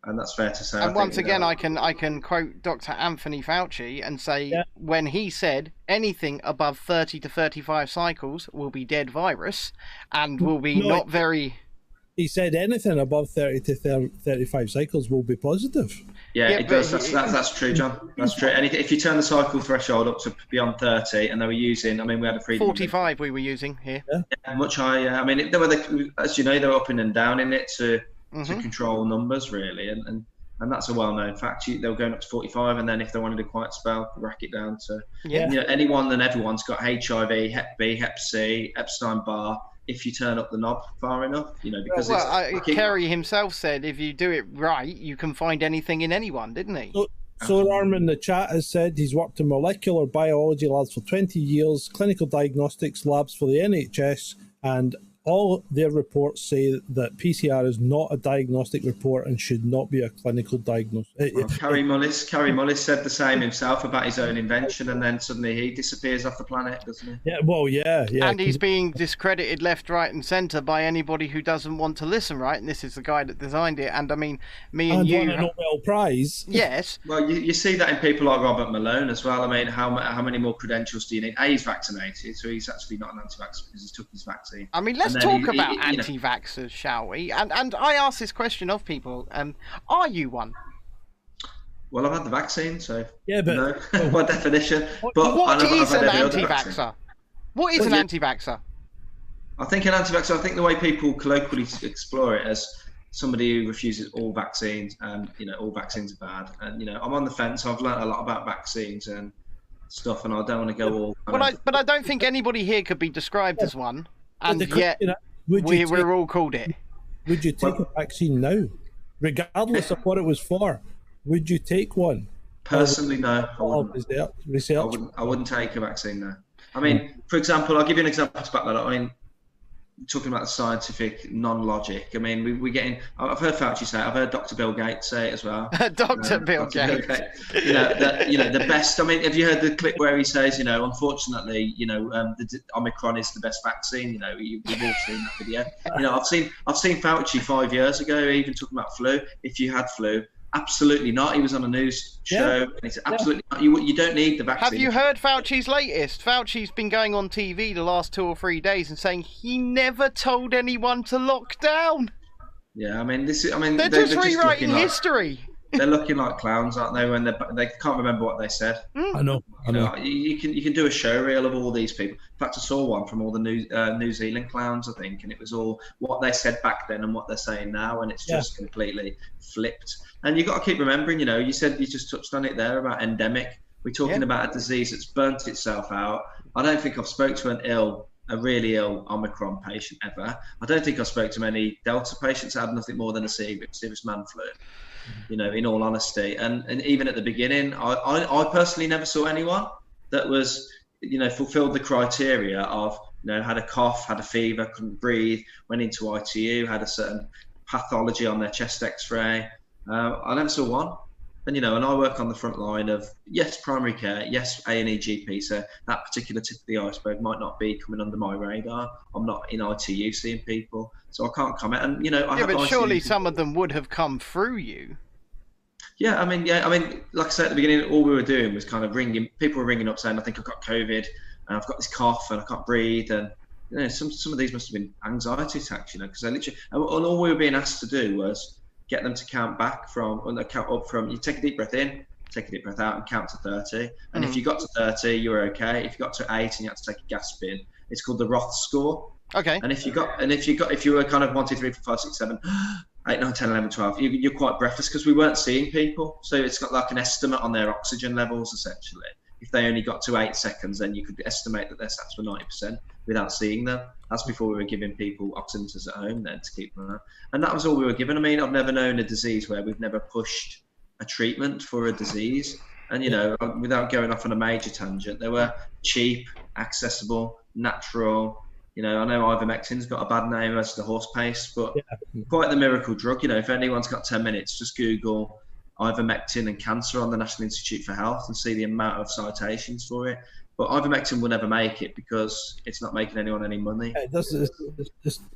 And that's fair to say. And once again, I can quote Dr. Anthony Fauci and say when he said anything above 30 to 35 cycles will be dead virus and will be not very... He said anything above 30 to 35 cycles will be positive. Yeah, it does. That's true, John. That's true. And if you turn the cycle threshold up to beyond 30, and they were using, I mean, we had a freedom 45 we were using here. Yeah, much higher. I mean, as you know, they were up and down in it to control numbers, really. And that's a well-known fact. They were going up to 45, and then if they wanted a quiet spell, rack it down to you know, anyone and everyone's got HIV, Hep B, Hep C, Epstein-Barr. If you turn up the knob far enough, you know, because Kerry himself said if you do it right, you can find anything in anyone, didn't he? So Arm in the chat has said he's worked in molecular biology labs for 20 years, clinical diagnostics labs for the NHS, and all their reports say that PCR is not a diagnostic report and should not be a clinical diagnosis. Well, Carrie Mullis said the same himself about his own invention, and then suddenly he disappears off the planet, doesn't he? Yeah, well, yeah. And he's being discredited left, right, and centre by anybody who doesn't want to listen, right? And this is the guy that designed it. And I mean, me and you won a Nobel Prize. Yes. Well, you see that in people like Robert Malone as well. I mean, how many more credentials do you need? He's vaccinated, so he's actually not an anti-vaxxer because he took his vaccine. I mean, let's talk about anti-vaxxers, shall we? And I ask this question of people: are you one? Well, I've had the vaccine, so but no, by definition. But what is an anti-vaxxer? What is an anti-vaxxer? I think an anti-vaxxer. I think the way people colloquially explore it as somebody who refuses all vaccines, and you know, all vaccines are bad. And you know, I'm on the fence. I've learned a lot about vaccines and stuff, and I don't want to go all. But I don't think anybody here could be described as one. And yet, we're all called it. Would you take a vaccine now, regardless of what it was for? Would you take one? Personally, no. I wouldn't take a vaccine now. I mean, for example, I'll give you an example to back that up. I mean, talking about the scientific non-logic. I mean, we're getting. I've heard Fauci say it. I've heard Dr. Bill Gates say it as well. Dr. Bill Gates. The best. I mean, have you heard the clip where he says, unfortunately, the Omicron is the best vaccine. We've all seen that video. I've seen Fauci 5 years ago, even talking about flu. If you had flu. Absolutely not. He was on a news show, and he said, absolutely not. You don't need the vaccine. Have you heard Fauci's latest? Fauci's been going on TV the last 2 or 3 days and saying he never told anyone to lock down. Yeah, I mean, they're just rewriting history. They're looking like clowns, aren't they? When they can't remember what they said. I know. You can do a show reel of all these people. In fact, I saw one from all the New Zealand clowns, I think, and it was all what they said back then and what they're saying now, and it's just completely flipped. And you've got to keep remembering, you just touched on it there about endemic. We're talking about a disease that's burnt itself out. I don't think I've spoke to a really ill Omicron patient ever. I don't think I spoke to many Delta patients that had nothing more than a serious man flu. In all honesty, and even at the beginning, I personally never saw anyone that was, fulfilled the criteria of, had a cough, had a fever, couldn't breathe, went into ITU, had a certain pathology on their chest X-ray. I never saw one. And I work on the front line of primary care, A&E GP. So that particular tip of the iceberg might not be coming under my radar. I'm not in ITU seeing people, so I can't comment. And but surely some of them would have come through you. Yeah, I mean, like I said at the beginning, all we were doing was kind of people were ringing up saying, I think I've got COVID, and I've got this cough, and I can't breathe, and some of these must have been anxiety attacks, because they literally, and all we were being asked to do was get them to count up from. You take a deep breath in, take a deep breath out, and count to 30. And if you got to 30, you were okay. If you got to 8 and you had to take a gasp in, it's called the Roth score. Okay. And if you were kind of 1, 2, 3, 4, 5, 6, 7, 8, 9, 10, 11, 12, you're quite breathless because we weren't seeing people. So it's got like an estimate on their oxygen levels, essentially. If they only got to 8 seconds, then you could estimate that their stats were 90% without seeing them. That's before we were giving people oximeters at home then to keep them around. And that was all we were given. I mean, I've never known a disease where we've never pushed a treatment for a disease. And, without going off on a major tangent, they were cheap, accessible, natural. I know ivermectin's got a bad name as the horse paste, but quite the miracle drug. If anyone's got 10 minutes, just Google ivermectin and cancer on the National Institute for Health and see the amount of citations for it. But ivermectin will never make it because it's not making anyone any money. It's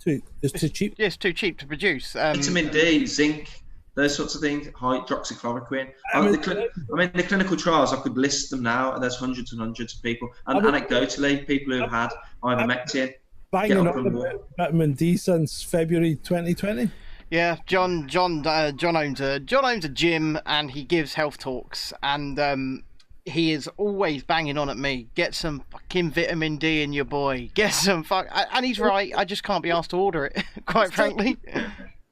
too cheap. Yeah, it's too cheap to produce. Vitamin D, zinc, those sorts of things, hydroxychloroquine. The clinical trials, I could list them now, and there's hundreds and hundreds of people. And anecdotally, people who've had ivermectin. Banging up about vitamin D since February 2020. Yeah, John owns a gym and he gives health talks, and he is always banging on at me. Get some fucking vitamin D in your boy. Get some and he's right. I just can't be asked to order it, quite frankly.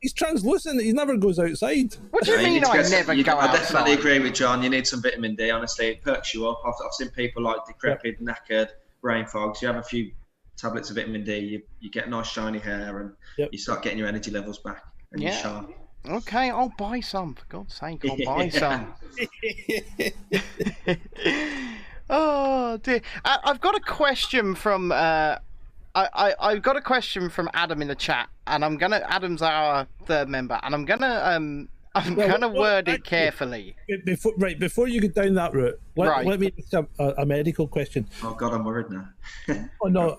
He's translucent. He never goes outside. What do you mean I never go outside? I definitely agree with John. You need some vitamin D. Honestly, it perks you up. I've seen people like decrepit, knackered, brain fogs. You have a few tablets of vitamin D, you get nice shiny hair, and you start getting your energy levels back, and you're sharp. Okay, I'll buy some. For God's sake, I'll buy some. Oh dear! I've got a question from I've got a question from Adam in the chat, and Adam's our third member, and I'm gonna word it carefully. Before you go down that route, let me ask a medical question. Oh God, I'm worried now. Oh no,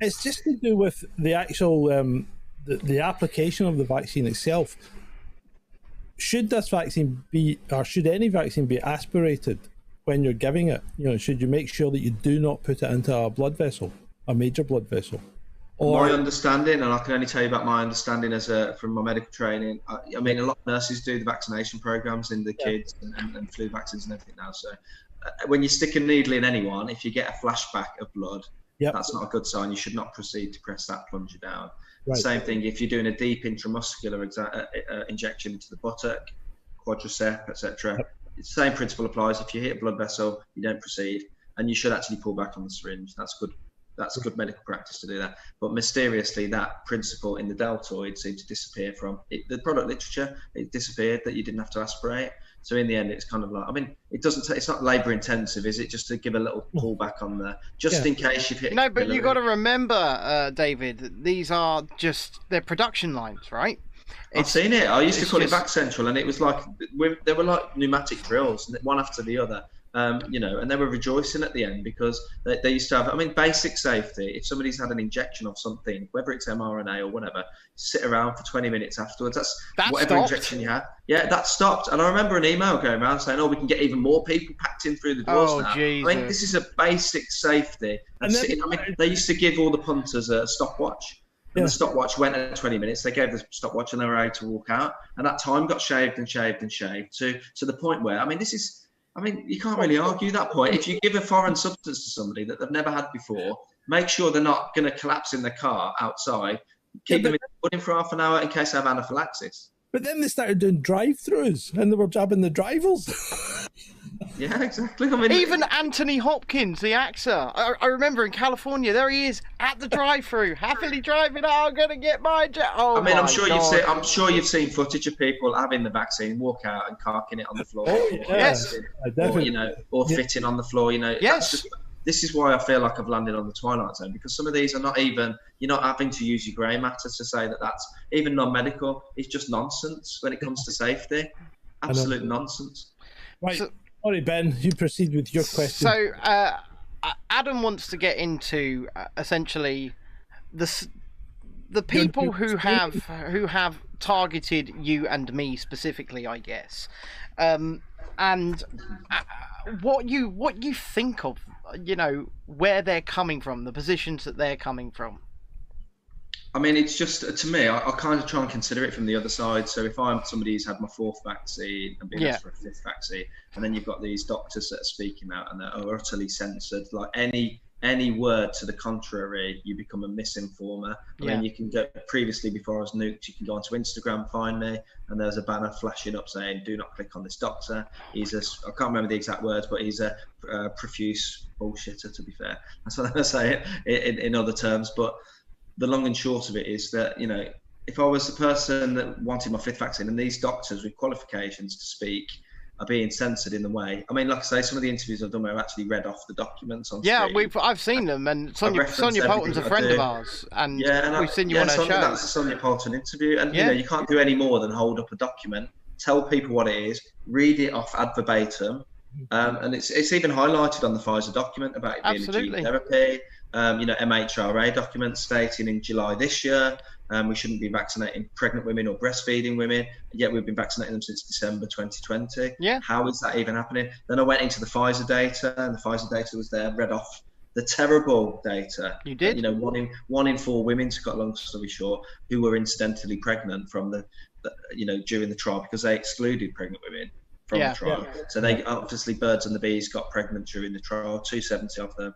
it's just to do with the actual the application of the vaccine itself. Should this vaccine be, or should any vaccine be aspirated when you're giving it? Should you make sure that you do not put it into a blood vessel, a major blood vessel? My understanding, and I can only tell you about my understanding from my medical training. I mean, a lot of nurses do the vaccination programs in the kids and flu vaccines and everything now. So when you stick a needle in anyone, if you get a flashback of blood, that's not a good sign. You should not proceed to press that plunger down. Right. Same thing if you're doing a deep intramuscular injection into the buttock, quadricep, etc. Same principle applies. If you hit a blood vessel, you don't proceed, and you should actually pull back on the syringe. That's good. That's good medical practice to do that. But mysteriously, that principle in the deltoid seemed to disappear from the product literature. It disappeared, that you didn't have to aspirate. So in the end, it's kind of like, I mean, it's not labour intensive, is it? Just to give a little pullback on there, just in case you've hit. No, but you got to remember, David, these are they're production lines, right? I've seen it. I used to call it back central, and it was like they were like pneumatic drills, one after the other. You know, and they were rejoicing at the end because they used to have, I mean, basic safety. If somebody's had an injection of something, whether it's mRNA or whatever, sit around for 20 minutes afterwards. That's whatever stopped. Injection you had. Yeah, that stopped. And I remember an email going around saying, "Oh, we can get even more people packed in through the doors now." Jesus. I mean, this is a basic safety. And they used to give all the punters a stopwatch. And the stopwatch went at 20 minutes. They gave the stopwatch and they were able to walk out. And that time got shaved and shaved and shaved to the point where, I mean, you can't really argue that point. If you give a foreign substance to somebody that they've never had before, make sure they're not going to collapse in the car outside. Keep them in for half an hour in case they have anaphylaxis. But then they started doing drive-thrus and they were jabbing the drivers. Yeah, exactly. I mean, even Anthony Hopkins, the actor, I remember in California, there he is at the drive-thru, happily driving. Oh, I'm gonna get my jet. Oh, I mean, I'm sure you've seen footage of people having the vaccine, walk out and carking it on the floor. Yes, or, you know, or fitting on the floor. You know, yes. This is why I feel like I've landed on the twilight zone, because some of these are not even, you're not having to use your grey matter to say that that's even non-medical. It's just nonsense when it comes to safety. Absolute nonsense. Right. Sorry, Ben, you proceed with your question. So, Adam wants to get into essentially the people who have targeted you and me specifically, I guess, and what you think of, you know, where they're coming from, the positions that they're coming from. I mean, it's just, to me, I kind of try and consider it from the other side. So if I'm somebody who's had my 4th vaccine and been asked for a 5th vaccine, and then you've got these doctors that are speaking out and they're utterly censored, like any word to the contrary, you become a misinformer. I mean, you can go, previously before I was nuked, you can go onto Instagram, find me, and there's a banner flashing up saying, "Do not click on this doctor. I can't remember the exact words, but he's a profuse bullshitter, to be fair." That's what I say in other terms. But the long and short of it is that, you know, if I was the person that wanted my 5th vaccine and these doctors with qualifications to speak are being censored in the way. I mean, like I say, some of the interviews I've done where I've actually read off the documents on screen. I've seen them, and Sonia Poulton's a friend of ours, and we've seen you on her show. That's a Sonia Poulton interview, and you know, you can't do any more than hold up a document, tell people what it is, read it off ad verbatim, and it's even highlighted on the Pfizer document about it being a gene therapy. You know, MHRA documents stating in July this year we shouldn't be vaccinating pregnant women or breastfeeding women, yet we've been vaccinating them since December 2020. Yeah. How is that even happening? Then I went into the Pfizer data, and the Pfizer data was there, read off the terrible data. You did? You know, one in 4 women, to cut a long story short, who were incidentally pregnant from the you know, during the trial, because they excluded pregnant women from the trial. So they obviously, birds and the bees got pregnant during the trial, 270 of them.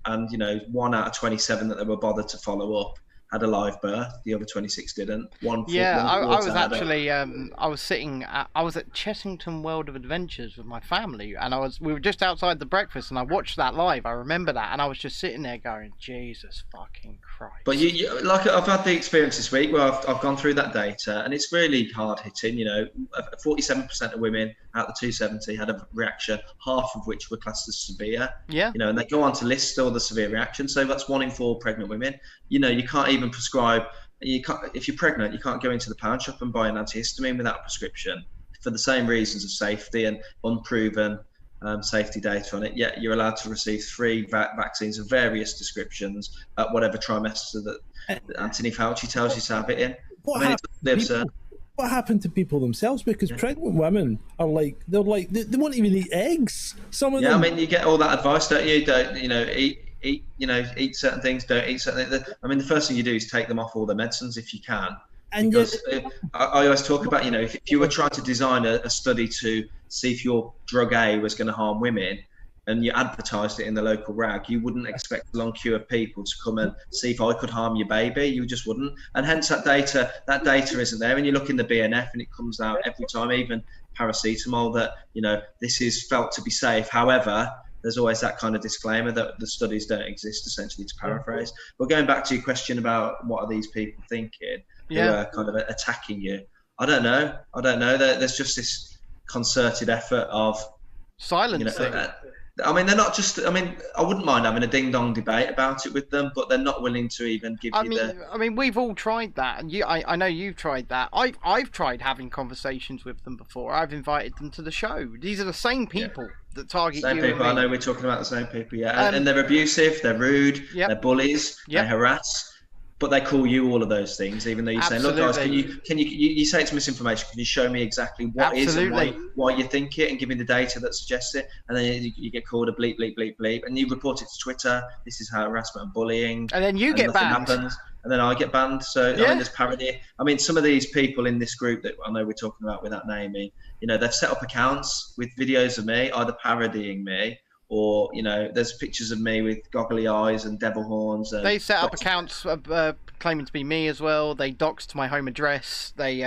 And, you know, 1 out of 27 that they were bothered to follow up had a live birth. The other 26 didn't. I was actually, I was at Chessington World of Adventures with my family, and we were just outside the breakfast, and I watched that live. I remember that, and I was just sitting there going, Jesus fucking Christ. But you like, I've had the experience this week where I've gone through that data, and it's really hard hitting. You know, 47% of women out of the 270 had a reaction, half of which were classed as severe. Yeah. You know, and they go on to list all the severe reactions. So that's 1 in 4 pregnant women. You know, you can't even prescribe. If you're pregnant, you can't go into the pound shop and buy an antihistamine without a prescription for the same reasons of safety and unproven safety data on it. Yet you're allowed to receive 3 vaccines of various descriptions at whatever trimester that Anthony Fauci tells you to have it in. What happened to people themselves? Because pregnant women are like, they won't even eat eggs. Some of them. I mean, you get all that advice, don't you? Don't, you know, eat certain things, don't eat certain things. I mean, the first thing you do is take them off all the medicines if you can. And because I always talk about, you know, if you were trying to design a study to see if your drug A was going to harm women, and you advertised it in the local rag, you wouldn't expect a long queue of people to come and see if I could harm your baby. You just wouldn't. And hence that data isn't there. And you look in the BNF and it comes out every time, even paracetamol, that, you know, this is felt to be safe. However, there's always that kind of disclaimer that the studies don't exist, essentially, to paraphrase. But going back to your question about what are these people thinking who are kind of attacking you, I don't know. There's just this concerted effort of silencing. I mean, they're not just. I mean, I wouldn't mind having a ding-dong debate about it with them, but they're not willing to even give you the. I mean, we've all tried that, and I know you've tried that. I've tried having conversations with them before. I've invited them to the show. These are the same people that target same you. Same people. I know we're talking about the same people. Yeah, and they're abusive. They're rude. Yep. They're bullies. Yep. They harass. But they call you all of those things, even though you're saying, "Look, guys, can you say it's misinformation? Can you show me exactly what is and why you think it, and give me the data that suggests it?" And then you get called a bleep, bleep, bleep, bleep, and you report it to Twitter. This is how harassment and bullying. And then you get banned. Happens, and then I get banned. So I mean, there's parody. I mean, some of these people in this group that I know we're talking about without naming, they've set up accounts with videos of me either parodying me. Or, there's pictures of me with goggly eyes and devil horns. And they set up accounts claiming to be me as well. They doxed my home address. They,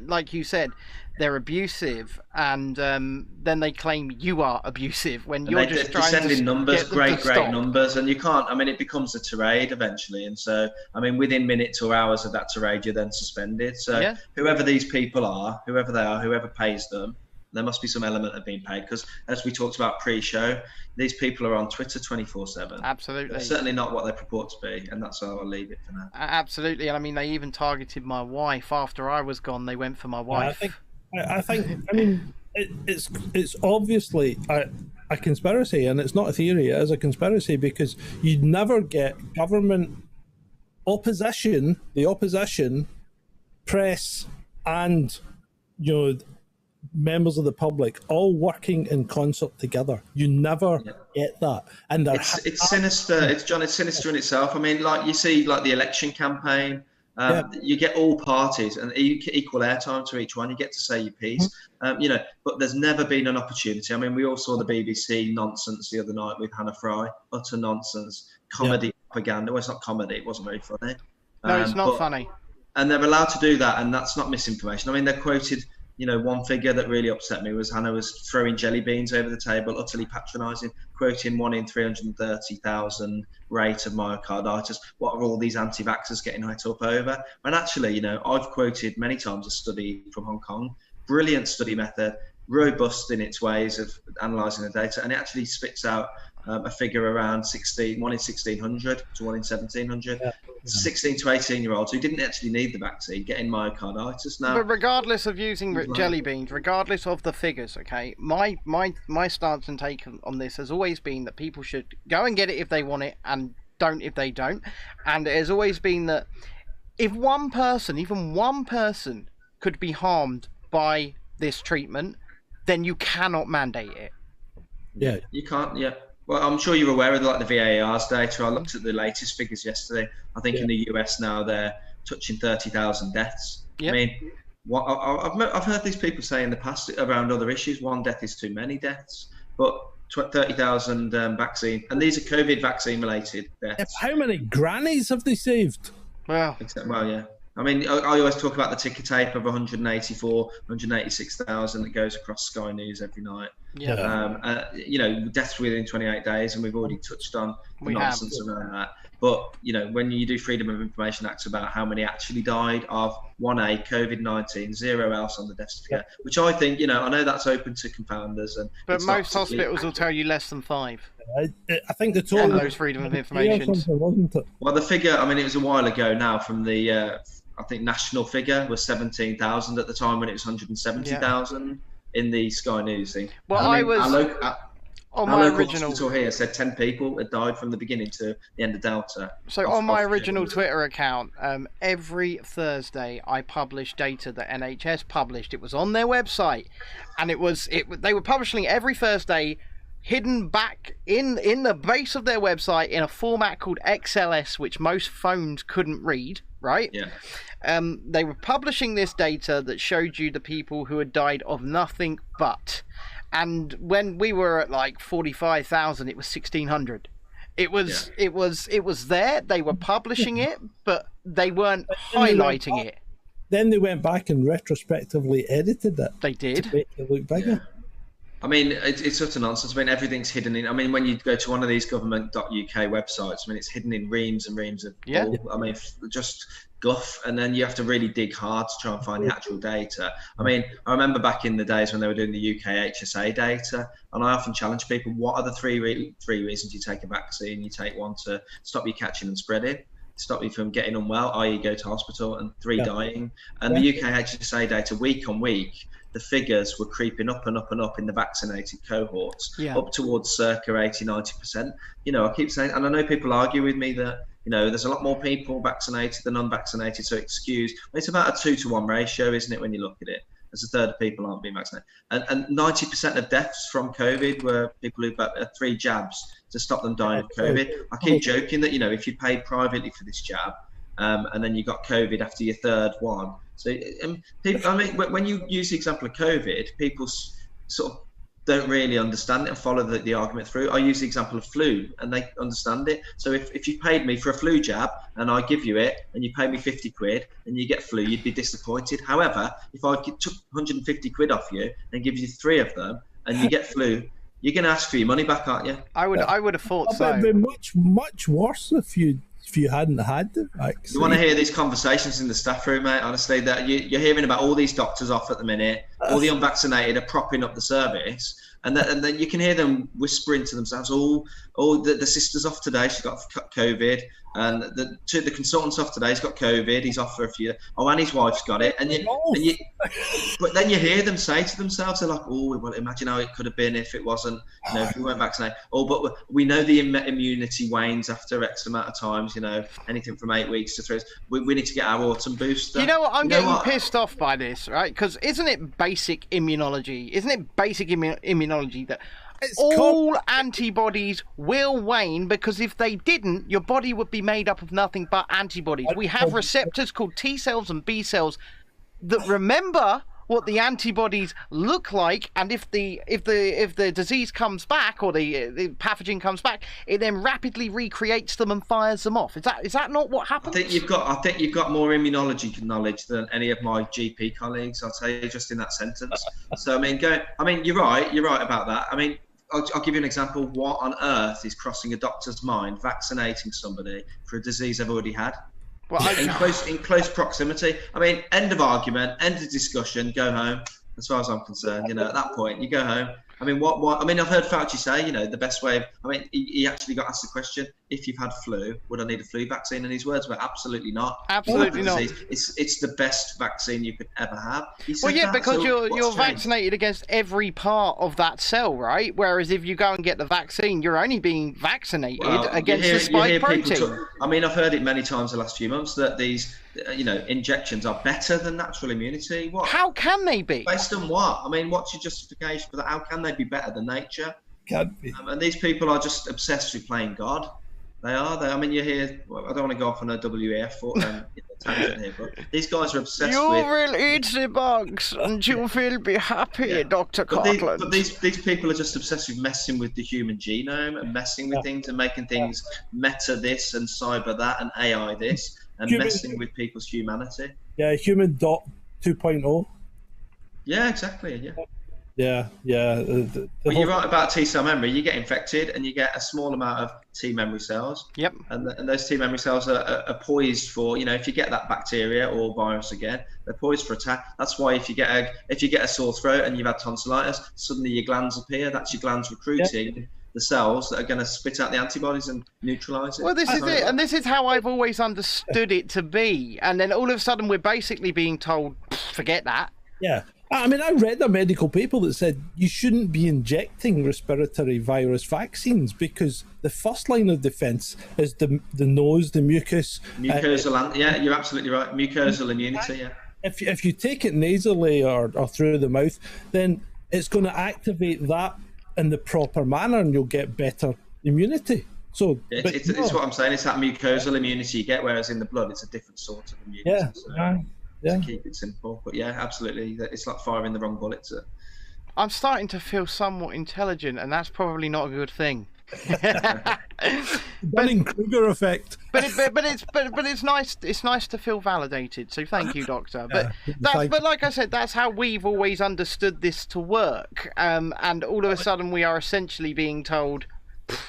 like you said, they're abusive. And then they claim you are abusive when you're just trying to send in numbers, great numbers. And you can't, I mean, it becomes a tirade eventually. And so, I mean, within minutes or hours of that tirade, you're then suspended. So whoever these people are, whoever they are, whoever pays them, there must be some element of being paid, because as we talked about pre-show, these people are on Twitter 24/7. Absolutely. They're certainly not what they purport to be, and that's how I'll leave it for now. Absolutely. And I mean, they even targeted my wife after I was gone. They went for my wife. I mean, it's obviously a conspiracy, and it's not a theory. It is a conspiracy, because you'd never get government opposition, the opposition, press, and members of the public all working in concert together. You never get that, and it's sinister. It's sinister in itself. I mean, like you see, like the election campaign, you get all parties and equal airtime to each one. You get to say your piece, but there's never been an opportunity. I mean, we all saw the BBC nonsense the other night with Hannah Fry, utter nonsense, comedy propaganda. Well, it's not comedy. It wasn't very funny. No, it's not funny. And they're allowed to do that, and that's not misinformation. I mean, they're quoted. One figure that really upset me was Hannah was throwing jelly beans over the table, utterly patronising, quoting 1 in 330,000 rate of myocarditis. What are all these anti-vaxxers getting het up over? And actually, I've quoted many times a study from Hong Kong, brilliant study method, robust in its ways of analysing the data, and it actually spits out a figure around 1 in 1,600 to 1 in 1,700. 16 to 18-year-olds who didn't actually need the vaccine getting myocarditis now. But regardless of using jelly beans, regardless of the figures, okay, my stance and take on this has always been that people should go and get it if they want it, and don't if they don't. And it has always been that if one person, even one person, could be harmed by this treatment, then you cannot mandate it. Yeah, you can't. Yeah. Well, I'm sure you're aware of the VAR's data. I looked at the latest figures yesterday. I think in the US now they're touching 30,000 deaths. Yep. I mean, I've heard these people say in the past around other issues, one death is too many deaths, but 30,000 vaccine, and these are COVID vaccine related deaths. How many grannies have they saved? Well, yeah. I mean, I always talk about the ticker tape of 186,000 that goes across Sky News every night. Yeah. Deaths within 28 days, and we've already touched on the nonsense around that. But, when you do Freedom of Information Acts about how many actually died of 1A, COVID-19, 0 else on the death certificate, which I think, I know that's open to confounders. But most hospitals will tell you less than 5. I think the total... And those Freedom of Information. Wasn't it? Well, the figure, I mean, it was a while ago now from the... I think national figure was 17,000 at the time when it was 170,000 in the Sky News thing. Well, our local hospital here said 10 people had died from the beginning to the end of Delta. So on my original Twitter account, every Thursday I published data that NHS published. It was on their website, and they were publishing every Thursday, hidden back in the base of their website in a format called XLS, which most phones couldn't read. Right? Yeah. They were publishing this data that showed you the people who had died of nothing but. And when we were at like 45,000, it was 1,600. It was there. They were publishing it, but they weren't highlighting it. Then they went back and retrospectively edited it. They did. To make it look bigger. Yeah. I mean, it's such a nonsense. I mean, everything's hidden in. I mean, when you go to one of these government.uk websites, I mean, it's hidden in reams and reams of. Yeah. I mean, just guff, and then you have to really dig hard to try and find the actual data. I mean, I remember back in the days when they were doing the UK HSA data, and I often challenge people, what are the three reasons you take a vaccine? You take one to stop you catching and spreading, stop you from getting unwell, i.e. go to hospital, and 3, dying. And the UK HSA data, week on week, the figures were creeping up and up and up in the vaccinated cohorts, up towards circa 80-90%. You know, I keep saying, and I know people argue with me that, you know, there's a lot more people vaccinated than unvaccinated, so it's skewed. It's about a 2-to-1 ratio, isn't it, when you look at it? As a third of people aren't being vaccinated. And 90% of deaths from COVID were people who've had 3 jabs to stop them dying of COVID. I keep joking that, you know, if you paid privately for this jab, and then you got COVID after your 3rd one. So, people, I mean, when you use the example of COVID, people sort of don't really understand it and follow the argument through. I use the example of flu, and they understand it. So if you paid me for a flu jab and I give you it, and you pay me 50 quid and you get flu, you'd be disappointed. However, if I took 150 quid off you and give you 3 of them and you get flu, you're going to ask for your money back, aren't you? I would have thought so. It'd be much worse if you hadn't had the vaccine. You want to hear these conversations in the staff room, mate? Honestly, that you're hearing about all these doctors off at the minute. All the unvaccinated are propping up the service, and then you can hear them whispering to themselves, the sister's off today, she's got COVID, and the consultant's off today, he's got COVID, he's off for a few, and his wife's got it, but then you hear them say to themselves, they're like, well, imagine how it could have been if it wasn't, you know, if we weren't vaccinated. But we know the immunity wanes after X amount of times, you know, anything from 8 weeks to 3 weeks. We need to get our autumn booster. You know what, I'm getting pissed off by this, right? Because isn't it basic immunology? Isn't it basic immunology that all antibodies will wane, because if they didn't, your body would be made up of nothing but antibodies. We have receptors called T cells and B cells that remember what the antibodies look like, and if the disease comes back, or the pathogen comes back, it then rapidly recreates them and fires them off. Is that not what happens? I think you've got more immunology knowledge than any of my GP colleagues, I'll tell you, just in that sentence. So I mean, you're right about that. I mean, I'll give you an example. What on earth is crossing a doctor's mind vaccinating somebody for a disease they've already had? Well, in close proximity. I mean, end of argument, end of discussion, go home. As far as I'm concerned, you know, at that point, you go home. I mean, what? I mean, I've heard Fauci say, you know, the best way. I mean, he actually got asked the question: if you've had flu, would I need a flu vaccine? And his words were, absolutely not. Absolutely not. It's the best vaccine you could ever have. Well, yeah, because you're vaccinated against every part of that cell, right? Whereas if you go and get the vaccine, you're only being vaccinated against the spike protein. I mean, I've heard it many times the last few months that these, you know, injections are better than natural immunity. What? How can they be? Based on what? I mean, what's your justification for that? How can they be better than nature? Can't be. And these people are just obsessed with playing God. They are. I mean, you hear. Well, I don't want to go off on a WEF tangent here, but these guys are obsessed you with. You will eat the bugs, and you will be happy, Dr. Coughlin. But these people are just obsessed with messing with the human genome and messing with things and making things meta this and cyber that and AI this and messing with people's humanity. Yeah, human dot 2.0. Yeah, exactly. Yeah. Yeah. But you're right about T cell memory. You get infected and you get a small amount of T memory cells. Yep. And those T memory cells are poised for, you know, if you get that bacteria or virus again, they're poised for attack. That's why if you get a sore throat and you've had tonsillitis, suddenly your glands appear. That's your glands recruiting the cells that are going to spit out the antibodies and neutralize it. Well, this is it, and this is how I've always understood it to be. And then all of a sudden, we're basically being told, forget that. Yeah. I mean, I read a medical paper that said you shouldn't be injecting respiratory virus vaccines because the first line of defense is the nose, the mucus. Mucosal, yeah, you're absolutely right. Mucosal immunity, yeah. If you take it nasally or through the mouth, then it's going to activate that in the proper manner and you'll get better immunity. So it's what I'm saying. It's that mucosal immunity you get, whereas in the blood, it's a different sort of immunity. Yeah. So. To keep it simple, but yeah, absolutely, it's like firing the wrong bullet. I'm starting to feel somewhat intelligent, and that's probably not a good thing. Dunning-Kruger effect. But it's nice. It's nice to feel validated. So thank you, Doctor. But but like I said, that's how we've always understood this to work. And all of a sudden, we are essentially being told,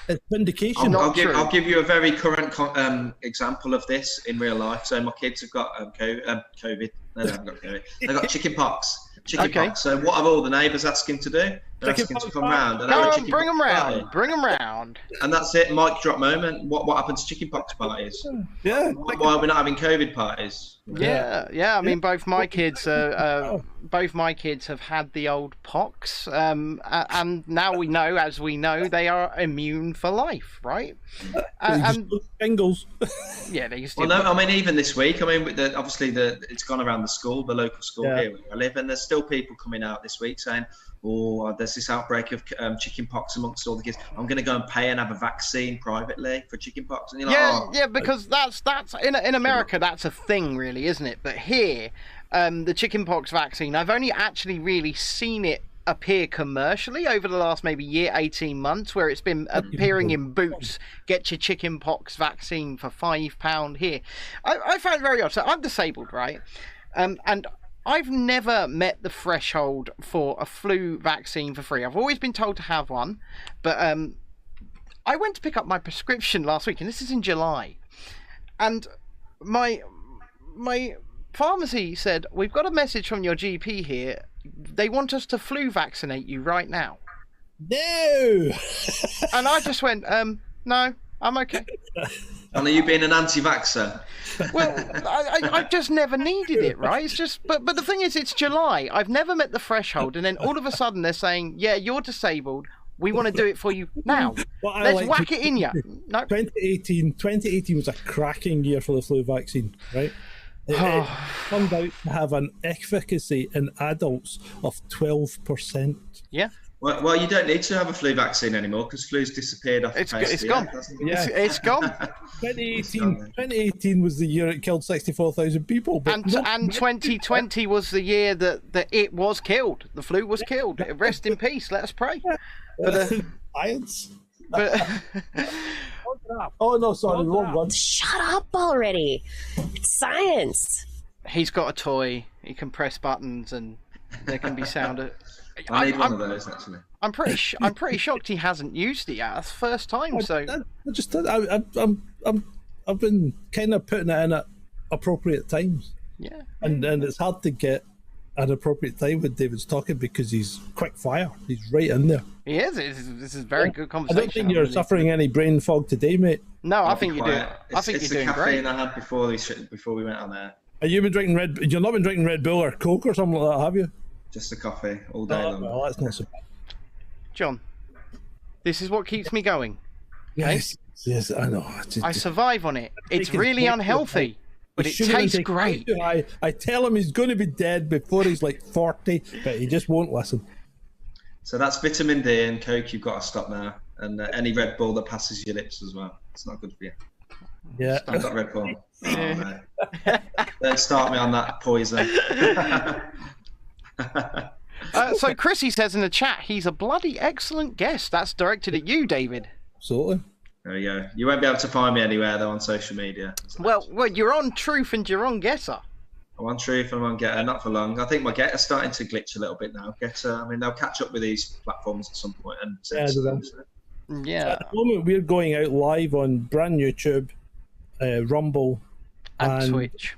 It's vindication. I'll give you a very current example of this in real life. So my kids have got COVID. No, they haven't got COVID. They've got chicken pox. So what are all the neighbours asking to do? They're asking to come round and have a chicken bring them pox round. party. Bring them round. And that's it. Mic drop moment. What happens to chicken pox parties? Yeah. Why are we not having COVID parties? Yeah. I mean, both my kids have had the old pox, and now we know, as we know, they are immune for life, right? And Bengals. yeah, they used to. Well, no, I mean, even this week, I mean, obviously it's gone around the school, the local school here where I live, and there's still people coming out this week saying, "Oh, there's this outbreak of chicken pox amongst all the kids. I'm going to go and pay and have a vaccine privately for chicken pox." And you're like, because that's in America, that's a thing, really, isn't it? But here, the chickenpox vaccine, I've only actually really seen it appear commercially over the last maybe year, 18 months, where it's been appearing in Boots. Get your chickenpox vaccine for £5 here. I found it very odd. So I'm disabled, right? And I've never met the threshold for a flu vaccine for free. I've always been told to have one, but I went to pick up my prescription last week, and this is in July, and my pharmacy said, "We've got a message from your GP here. They want us to flu vaccinate you right now." No. And I just went, no, I'm okay. And are you being an anti-vaxxer? Well, I just never needed it, right? It's just, but the thing is, it's July. I've never met the threshold, and then all of a sudden they're saying, "Yeah, you're disabled. We want to do it for you now. Let's whack it in you." No. 2018 was a cracking year for the flu vaccine, right? It turned out to have an efficacy in adults of 12%. Yeah. Well, you don't need to have a flu vaccine anymore because flu's disappeared off the face It's of the gone. earth, It's gone. 2018 was the year it killed 64,000 people. But And 2020 was the year that it was killed. The flu was killed. Rest in peace. Let us pray. Science. But Oh no, sorry, wrong one. Shut up already. It's science. he's got a toy. He can press buttons and there can be sound. I need one of those actually. I'm pretty shocked he hasn't used it yet. That's the first time. I've been kind of putting it in at appropriate times. Yeah. And it's hard to get an appropriate time when David's talking because he's quick fire. He's right in there. He is. This is very good conversation. I don't think you're suffering any brain fog today, mate. No, I think you're doing. I think you're doing great. It's the caffeine I had before we went on there. Have you been drinking You've not been drinking Red Bull or Coke or something like that, have you? Just a coffee all day long. Well, that's not so bad. John, this is what keeps me going. Yes, I know. I survive on it. It's really unhealthy, but it tastes great. I tell him he's going to be dead before he's like 40, but he just won't listen. So that's vitamin D and Coke. You've got to stop now, and any Red Bull that passes your lips as well. It's not good for you. Yeah, I've got Red Bull. Oh, no. Don't start me on that poison. So Chrissy says in the chat, he's a bloody excellent guest. That's directed at you, David. Absolutely. There you go. You won't be able to find me anywhere though on social media. Well, you're on Truth and you're on Getter. I'm on Truth and I'm on Getter, not for long. I think my Getter's starting to glitch a little bit now. Getter, I mean, they'll catch up with these platforms at some point and censor them. Yeah. At the moment, we're going out live on brand YouTube, Rumble, and Twitch,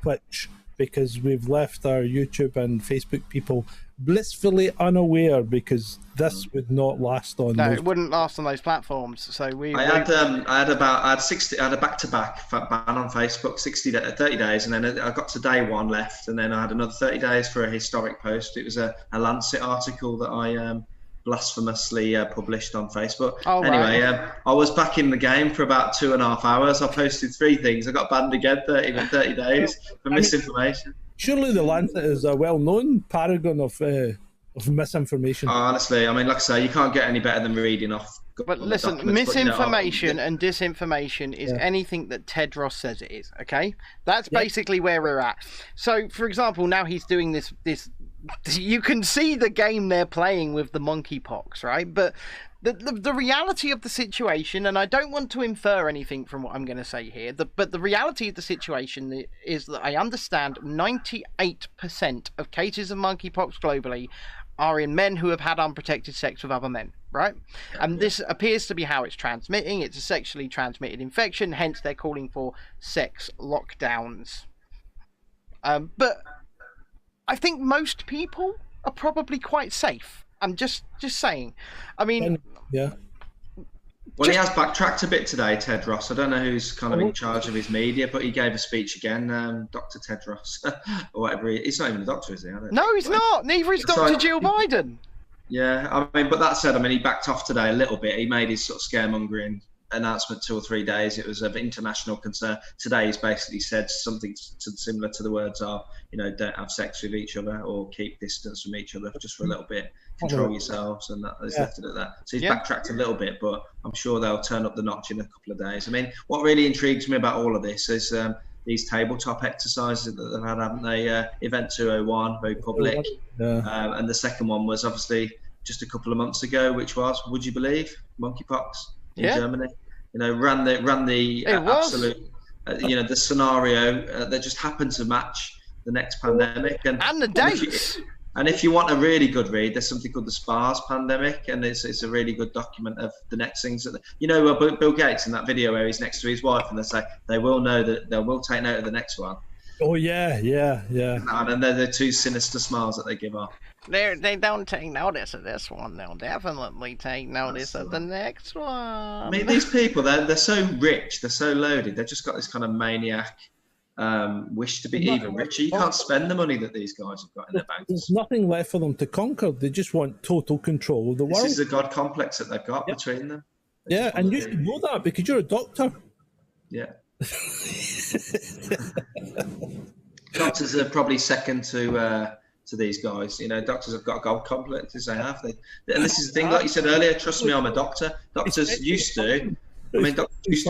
because we've left our YouTube and Facebook people blissfully unaware because this would not last on. No, it wouldn't last on those platforms. So I had a back-to-back ban on Facebook, 30 days, and then I got to day one left, and then I had another 30 days for a historic post. It was a Lancet article that I blasphemously published on Facebook. Oh, anyway, right. I was back in the game for about 2.5 hours. I posted 3 things. I got banned again 30 days for misinformation. Surely the Lancet is a well-known paragon of misinformation. Honestly, I mean, like I say, you can't get any better than reading off. But listen, misinformation and disinformation is anything that Tedros says it is. Okay, that's basically where we're at. So, for example, now he's doing this. You can see the game they're playing with the monkeypox, right? But the reality of the situation, and I don't want to infer anything from what I'm going to say here, but the reality of the situation is that I understand 98% of cases of monkeypox globally are in men who have had unprotected sex with other men, right? And this appears to be how it's transmitting. It's a sexually transmitted infection, hence they're calling for sex lockdowns. But I think most people are probably quite safe. I'm just saying. I mean, yeah. Well, he has backtracked a bit today, Tedros. I don't know who's kind of in charge of his media, but he gave a speech again, Dr. Tedros, or whatever. He's not even a doctor, is he? No, he's not. Neither is Dr. Jill Biden. Yeah, I mean, but that said, I mean, he backed off today a little bit. He made his sort of scaremongering announcement 2 or 3 days. It was of international concern. Today, he's basically said something similar to the words are, don't have sex with each other or keep distance from each other just for a little bit. Control yourselves, and that is left it at that. So he's backtracked a little bit, but I'm sure they'll turn up the notch in a couple of days. I mean, what really intrigues me about all of this is these tabletop exercises that they've had, haven't they? Event 201, very public, and the second one was obviously just a couple of months ago, which was, would you believe, monkeypox in Germany? Ran the absolute, the scenario that just happened to match the next pandemic, and the dates. And if you want a really good read, there's something called the SPARS pandemic, and it's a really good document of the next things that Bill Gates in that video where he's next to his wife, and they say they will take note of the next one. Oh yeah. And they're the two sinister smiles that they give off. They don't take notice of this one. They'll definitely take notice of the next one. I mean, these people, they're so rich, they're so loaded. They've just got this kind of maniac wish to be even richer. You can't spend the money that these guys have got in their banks. There's nothing left for them to conquer. They just want total control of the world. This is the God complex that they've got between them. Yeah, and you should know that because you're a doctor. Yeah. Doctors are probably second to these guys. Doctors have got a God complex, as they have. And this is the thing, like you said earlier, trust me, I'm a doctor. Doctors used to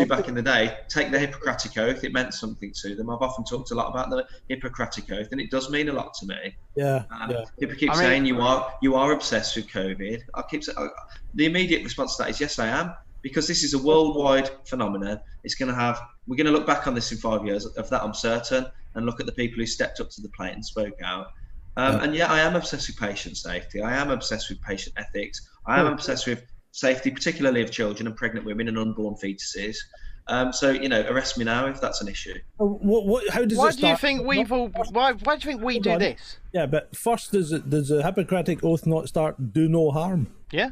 back in the day take the Hippocratic Oath. It meant something to them. I've often talked a lot about the Hippocratic Oath, and it does mean a lot to me. People keep saying you are obsessed with COVID. I keep saying the immediate response to that is yes, I am, because this is a worldwide phenomenon. We're going to look back on this in 5 years. Of that, I'm certain, and look at the people who stepped up to the plate and spoke out. And I am obsessed with patient safety. I am obsessed with patient ethics. I am obsessed with safety, particularly of children and pregnant women and unborn fetuses. So arrest me now if that's an issue. How does why do you think why do you think we do this? Yeah, but first, does the Hippocratic Oath not start "do no harm"? Yeah,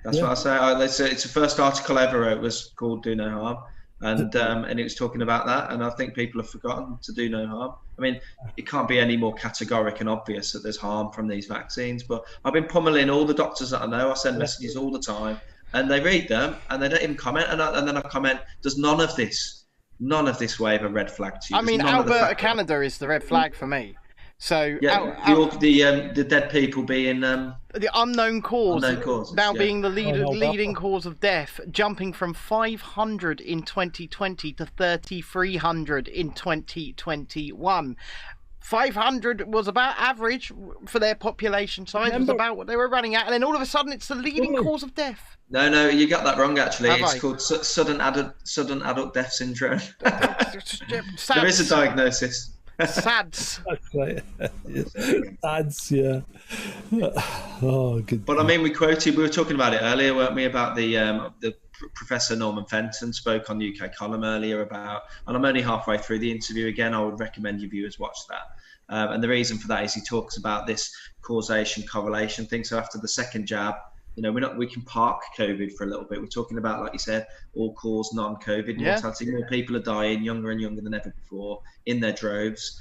that's what I say. It's the first article I ever wrote was called "Do No Harm," and it was talking about that. And I think people have forgotten to do no harm. I mean, it can't be any more categoric and obvious that there's harm from these vaccines. But I've been pummeling all the doctors that I know. I send messages all the time, and they read them and they don't even comment. And then I comment, does none of this wave a red flag to you? I mean, Alberta, Canada is the red flag for me. So the dead people being the unknown causes now being the leading cause of death, jumping from 500 in 2020 to 3,300 in 2021. 500 was about average for their population size. It was about what they were running at, and then all of a sudden it's the leading cause of death. No, you got that wrong. Actually, it's called sudden adult death syndrome. There is a diagnosis. SADS. That's right. SADS, yeah. Oh, good. But I mean, we were talking about it earlier, weren't we? About the Professor Norman Fenton spoke on UK Column earlier about, and I'm only halfway through the interview again. I would recommend your viewers watch that. And the reason for that is he talks about this causation correlation thing. So after the second jab, we can park COVID for a little bit. We're talking about, like you said, all-cause non-COVID mortality. More people are dying younger and younger than ever before in their droves,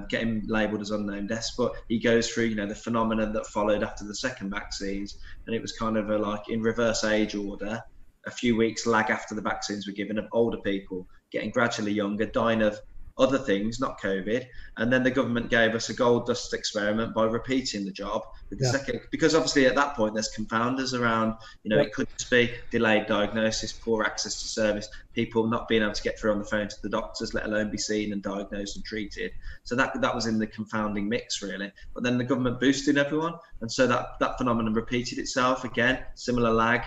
getting labelled as unknown deaths. But he goes through, the phenomenon that followed after the second vaccines, and it was kind of like in reverse age order, a few weeks lag after the vaccines were given, of older people getting gradually younger, dying of other things, not COVID. And then the government gave us a gold dust experiment by repeating the job with the second, because obviously at that point there's confounders around, it could just be delayed diagnosis, poor access to service, people not being able to get through on the phone to the doctors, let alone be seen and diagnosed and treated. So that was in the confounding mix, really. But then the government boosted everyone, and so that phenomenon repeated itself again, similar lag.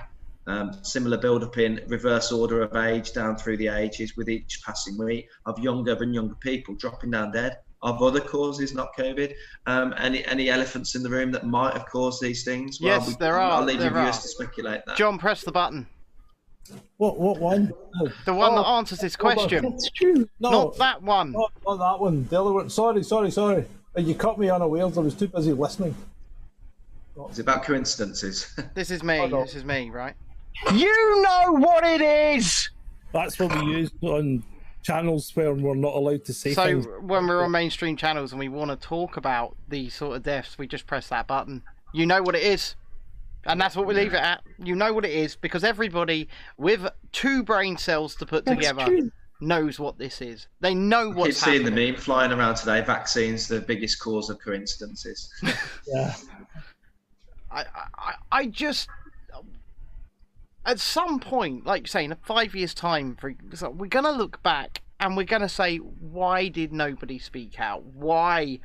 Similar build-up in reverse order of age down through the ages, with each passing week of younger and younger people dropping down dead of other causes, not COVID? Any elephants in the room that might have caused these things? Well, Yes, there are. I'll leave there your viewers are. to speculate that. John, press the button. What one? The one that answers this question. It's true. No, Not that one. Not that one. The other one. Sorry. You caught me unawares. I was too busy listening. Is it about coincidences? This is me. Oh, no. This is me, right? You know what it is! That's what we use on channels where we're not allowed to say So things. when we're on mainstream channels and we want to talk about these sort of deaths, we just press that button. You know what it is. And that's what we leave it at. You know what it is, because everybody with 2 brain cells to put together knows what this is. They know I keep what's seeing happening. the meme flying around today. Vaccines, the biggest cause of coincidences. Yeah. I just, at some point, like you're saying, in 5 years' time, we're going to look back and we're going to say, why did nobody speak out? Why?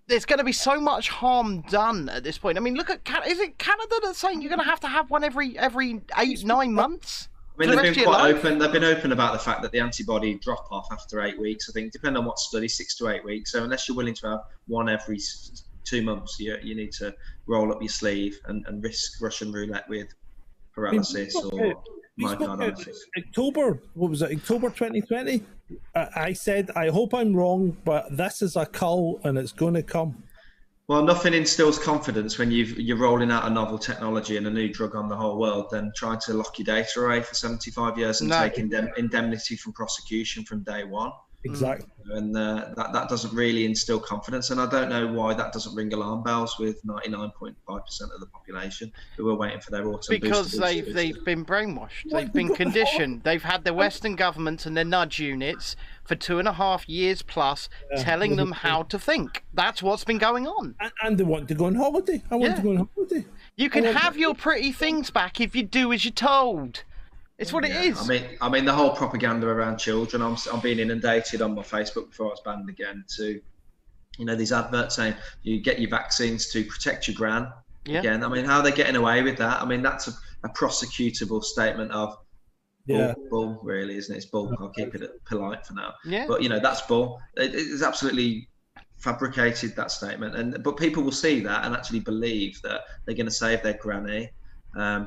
There's going to be so much harm done at this point. I mean, look at is it Canada that's saying you're going to have one every 8-9 months? I mean, they've been quite open. They've been open about the fact that the antibody drop off after 8 weeks. I think, depending on what study, 6 to 8 weeks. So unless you're willing to have one every 2 months, you need to roll up your sleeve and risk Russian roulette with paralysis or myocarditis. October, what was it? October 2020. I said, I hope I'm wrong, but this is a cull and it's going to come. Well, nothing instills confidence when you're rolling out a novel technology and a new drug on the whole world than trying to lock your data away for 75 years and take indemnity from prosecution from day one. Exactly. And that doesn't really instill confidence. And I don't know why that doesn't ring alarm bells with 99.5% of the population who are waiting for their autumn because booster. they've been brainwashed. They've been conditioned. They've had their Western governments and their nudge units for 2.5 years plus telling them how to think. That's what's been going on. And they want to go on holiday. I want to go on holiday. You can have your pretty things back if you do as you're told. It's what it is. I mean, the whole propaganda around children. I'm being inundated on my Facebook before I was banned again. To, these adverts saying you get your vaccines to protect your gran. Yeah. Again, I mean, how are they getting away with that? I mean, that's a prosecutable statement of bull, really, isn't it? It's bull. I'll keep it polite for now. Yeah. But that's bull. It's absolutely fabricated, that statement, but people will see that and actually believe that they're going to save their granny.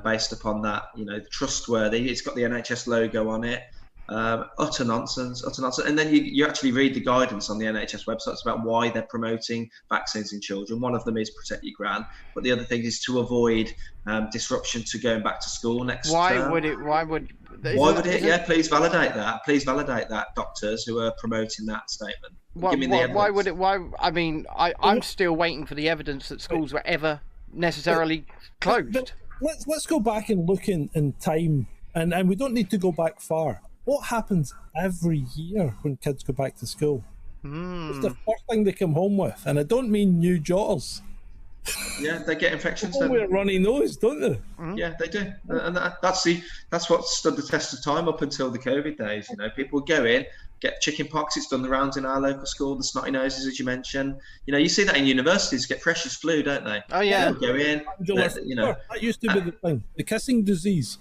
Based upon that, trustworthy. It's got the NHS logo on it. Utter nonsense. And then you actually read the guidance on the NHS websites about why they're promoting vaccines in children. One of them is protect your gran, but the other thing is to avoid disruption to going back to school next term. Why would it? Yeah, please validate that. Please validate that, doctors who are promoting that statement. Give me the evidence. Why would it? Why? I mean, I'm still waiting for the evidence that schools were ever necessarily closed. Let's go back and look in time, and we don't need to go back far. What happens every year when kids go back to school? It's the first thing they come home with, and I don't mean new jotters. Yeah, they get infections. With a runny nose, don't they? Yeah, they do, and that's what stood the test of time up until the COVID days. People would go in, get chicken pox. It's done the rounds in our local school. The snotty noses, as you mentioned. You see that in universities. Get fresh as flu, don't they? Oh yeah. They'll go in. That used to be the thing. The kissing disease.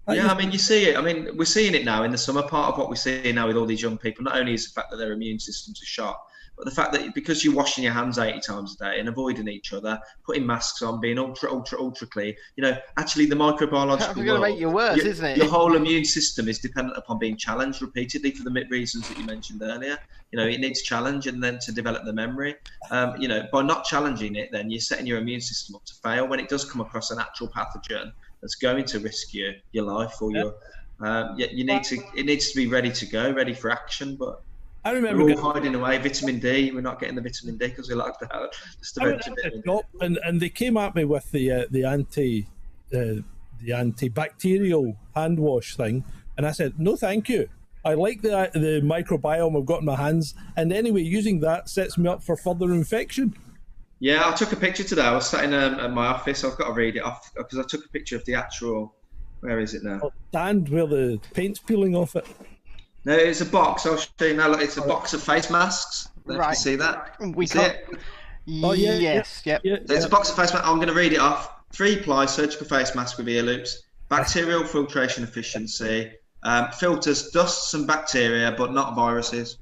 I mean, you see it. I mean, we're seeing it now in the summer. Part of what we're seeing now with all these young people, not only is the fact that their immune systems are shot, but the fact that because you're washing your hands 80 times a day and avoiding each other, putting masks on, being ultra clean, actually the microbiological That's going to make you worse, isn't it? Your whole immune system is dependent upon being challenged repeatedly for the reasons that you mentioned earlier. It needs challenge and then to develop the memory. By not challenging it, then you're setting your immune system up to fail when it does come across a natural pathogen that's going to risk your life or your. It needs to be ready to go, ready for action, but. I remember we're all hiding away. Vitamin D. We're not getting the vitamin D because we like that. And they came at me with the antibacterial hand wash thing, and I said no, thank you. I like the microbiome I've got in my hands, and anyway, using that sets me up for further infection. Yeah, I took a picture today. I was sat in my office. I've got to read it off because I took a picture of the actual. Where is it now? Stand where the paint's peeling off it. No, it's a box. I'll show you now. Look, it's a box of face masks. Right. You can see that? We see it? Oh, yeah. Yes. Yep. Yeah, It's a box of face masks. I'm going to read it off. 3-ply surgical face mask with ear loops. Bacterial filtration efficiency. Filters dusts and bacteria, but not viruses.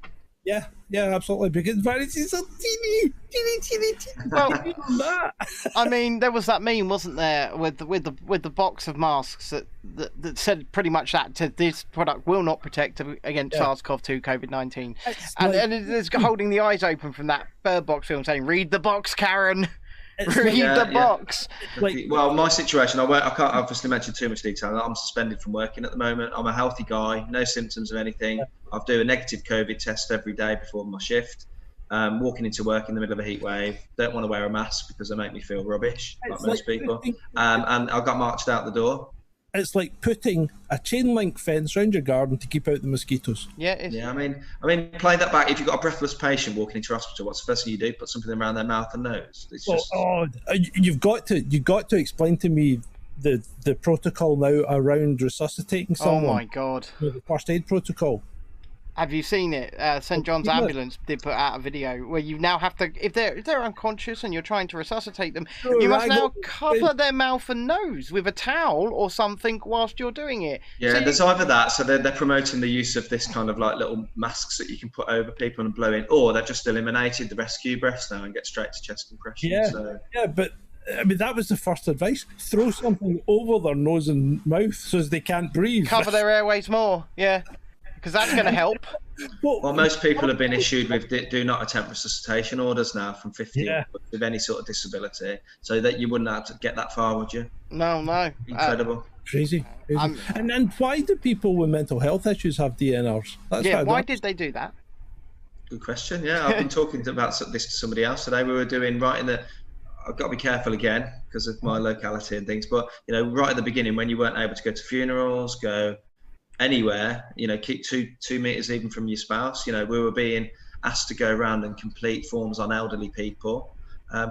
Yeah, absolutely. Because Varys a teeny Well, that. I mean, there was that meme, wasn't there, with the box of masks that said pretty much that this product will not protect against SARS-CoV-2 COVID-19, and it's holding the eyes open from that Bird Box film saying, "Read the box, Karen." Read the box. Well, my situation, I can't obviously mention too much detail. I'm suspended from working at the moment. I'm a healthy guy, no symptoms of anything. I do a negative COVID test every day before my shift. Walking into work in the middle of a heat wave, don't want to wear a mask because they make me feel rubbish, like most people. And I got marched out the door. It's like putting a chain link fence around your garden to keep out the mosquitoes. I mean, play that back. If you've got a breathless patient walking into your hospital, what's the first thing you do? Put something around their mouth and nose. It's just... you've got to explain to me the protocol now around resuscitating someone. Oh my God! The first aid protocol. Have you seen it? St. John's Ambulance did put out a video where you now have to, if they're unconscious and you're trying to resuscitate them, you must now cover their mouth and nose with a towel or something whilst you're doing it. Yeah, so there's either that, so they're promoting the use of this kind of like little masks that you can put over people and blow in, or they've just eliminated the rescue breaths now and get straight to chest compression. Yeah, but I mean, that was the first advice. Throw something over their nose and mouth so as they can't breathe. Cover their airways more, because that's going to help. Well, most people have been issued with do not attempt resuscitation orders now from 50 with any sort of disability, so that you wouldn't have to get that far, would you? No. Incredible. Crazy. And then why do people with mental health issues have DNRs? Why did they do that? Good question. Yeah, I've been talking about this to somebody else today. We were doing right in the... I've got to be careful again because of my locality and things, but right at the beginning when you weren't able to go to funerals, go anywhere, keep two meters even from your spouse. We were being asked to go around and complete forms on elderly people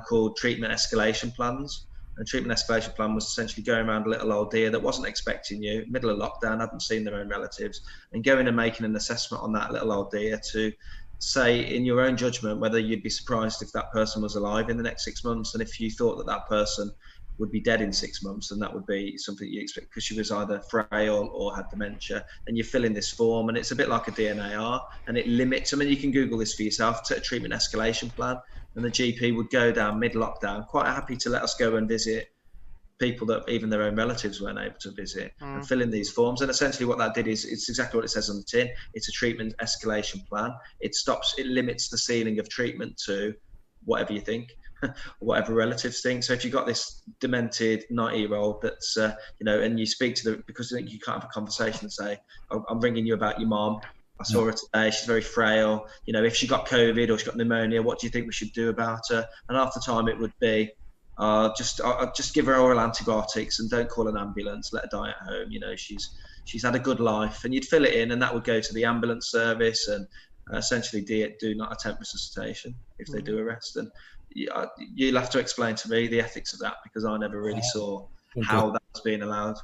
called treatment escalation plans. And treatment escalation plan was essentially going around a little old dear that wasn't expecting you, middle of lockdown, hadn't seen their own relatives, and going and making an assessment on that little old dear to say in your own judgment whether you'd be surprised if that person was alive in the next 6 months, and if you thought that person would be dead in 6 months, and that would be something you expect because she was either frail or had dementia. And you fill in this form, and it's a bit like a DNAR, and it limits. I mean, you can Google this for yourself. To a treatment escalation plan, and the GP would go down mid-lockdown, quite happy to let us go and visit people that even their own relatives weren't able to visit, and fill in these forms. And essentially, what that did is it's exactly what it says on the tin. It's a treatment escalation plan. It limits the ceiling of treatment to whatever you think. Whatever relatives think. So if you've got this demented 90-year-old that's, and you speak to them because you can't have a conversation and say, I'm ringing you about your mom. I saw her today. She's very frail. If she got COVID or she got pneumonia, what do you think we should do about her? And half the time it would be, just give her oral antibiotics and don't call an ambulance. Let her die at home. She's had a good life. And you'd fill it in, and that would go to the ambulance service and essentially do not attempt resuscitation if they do arrest. And you'll have to explain to me the ethics of that, because I never really saw how that was being allowed.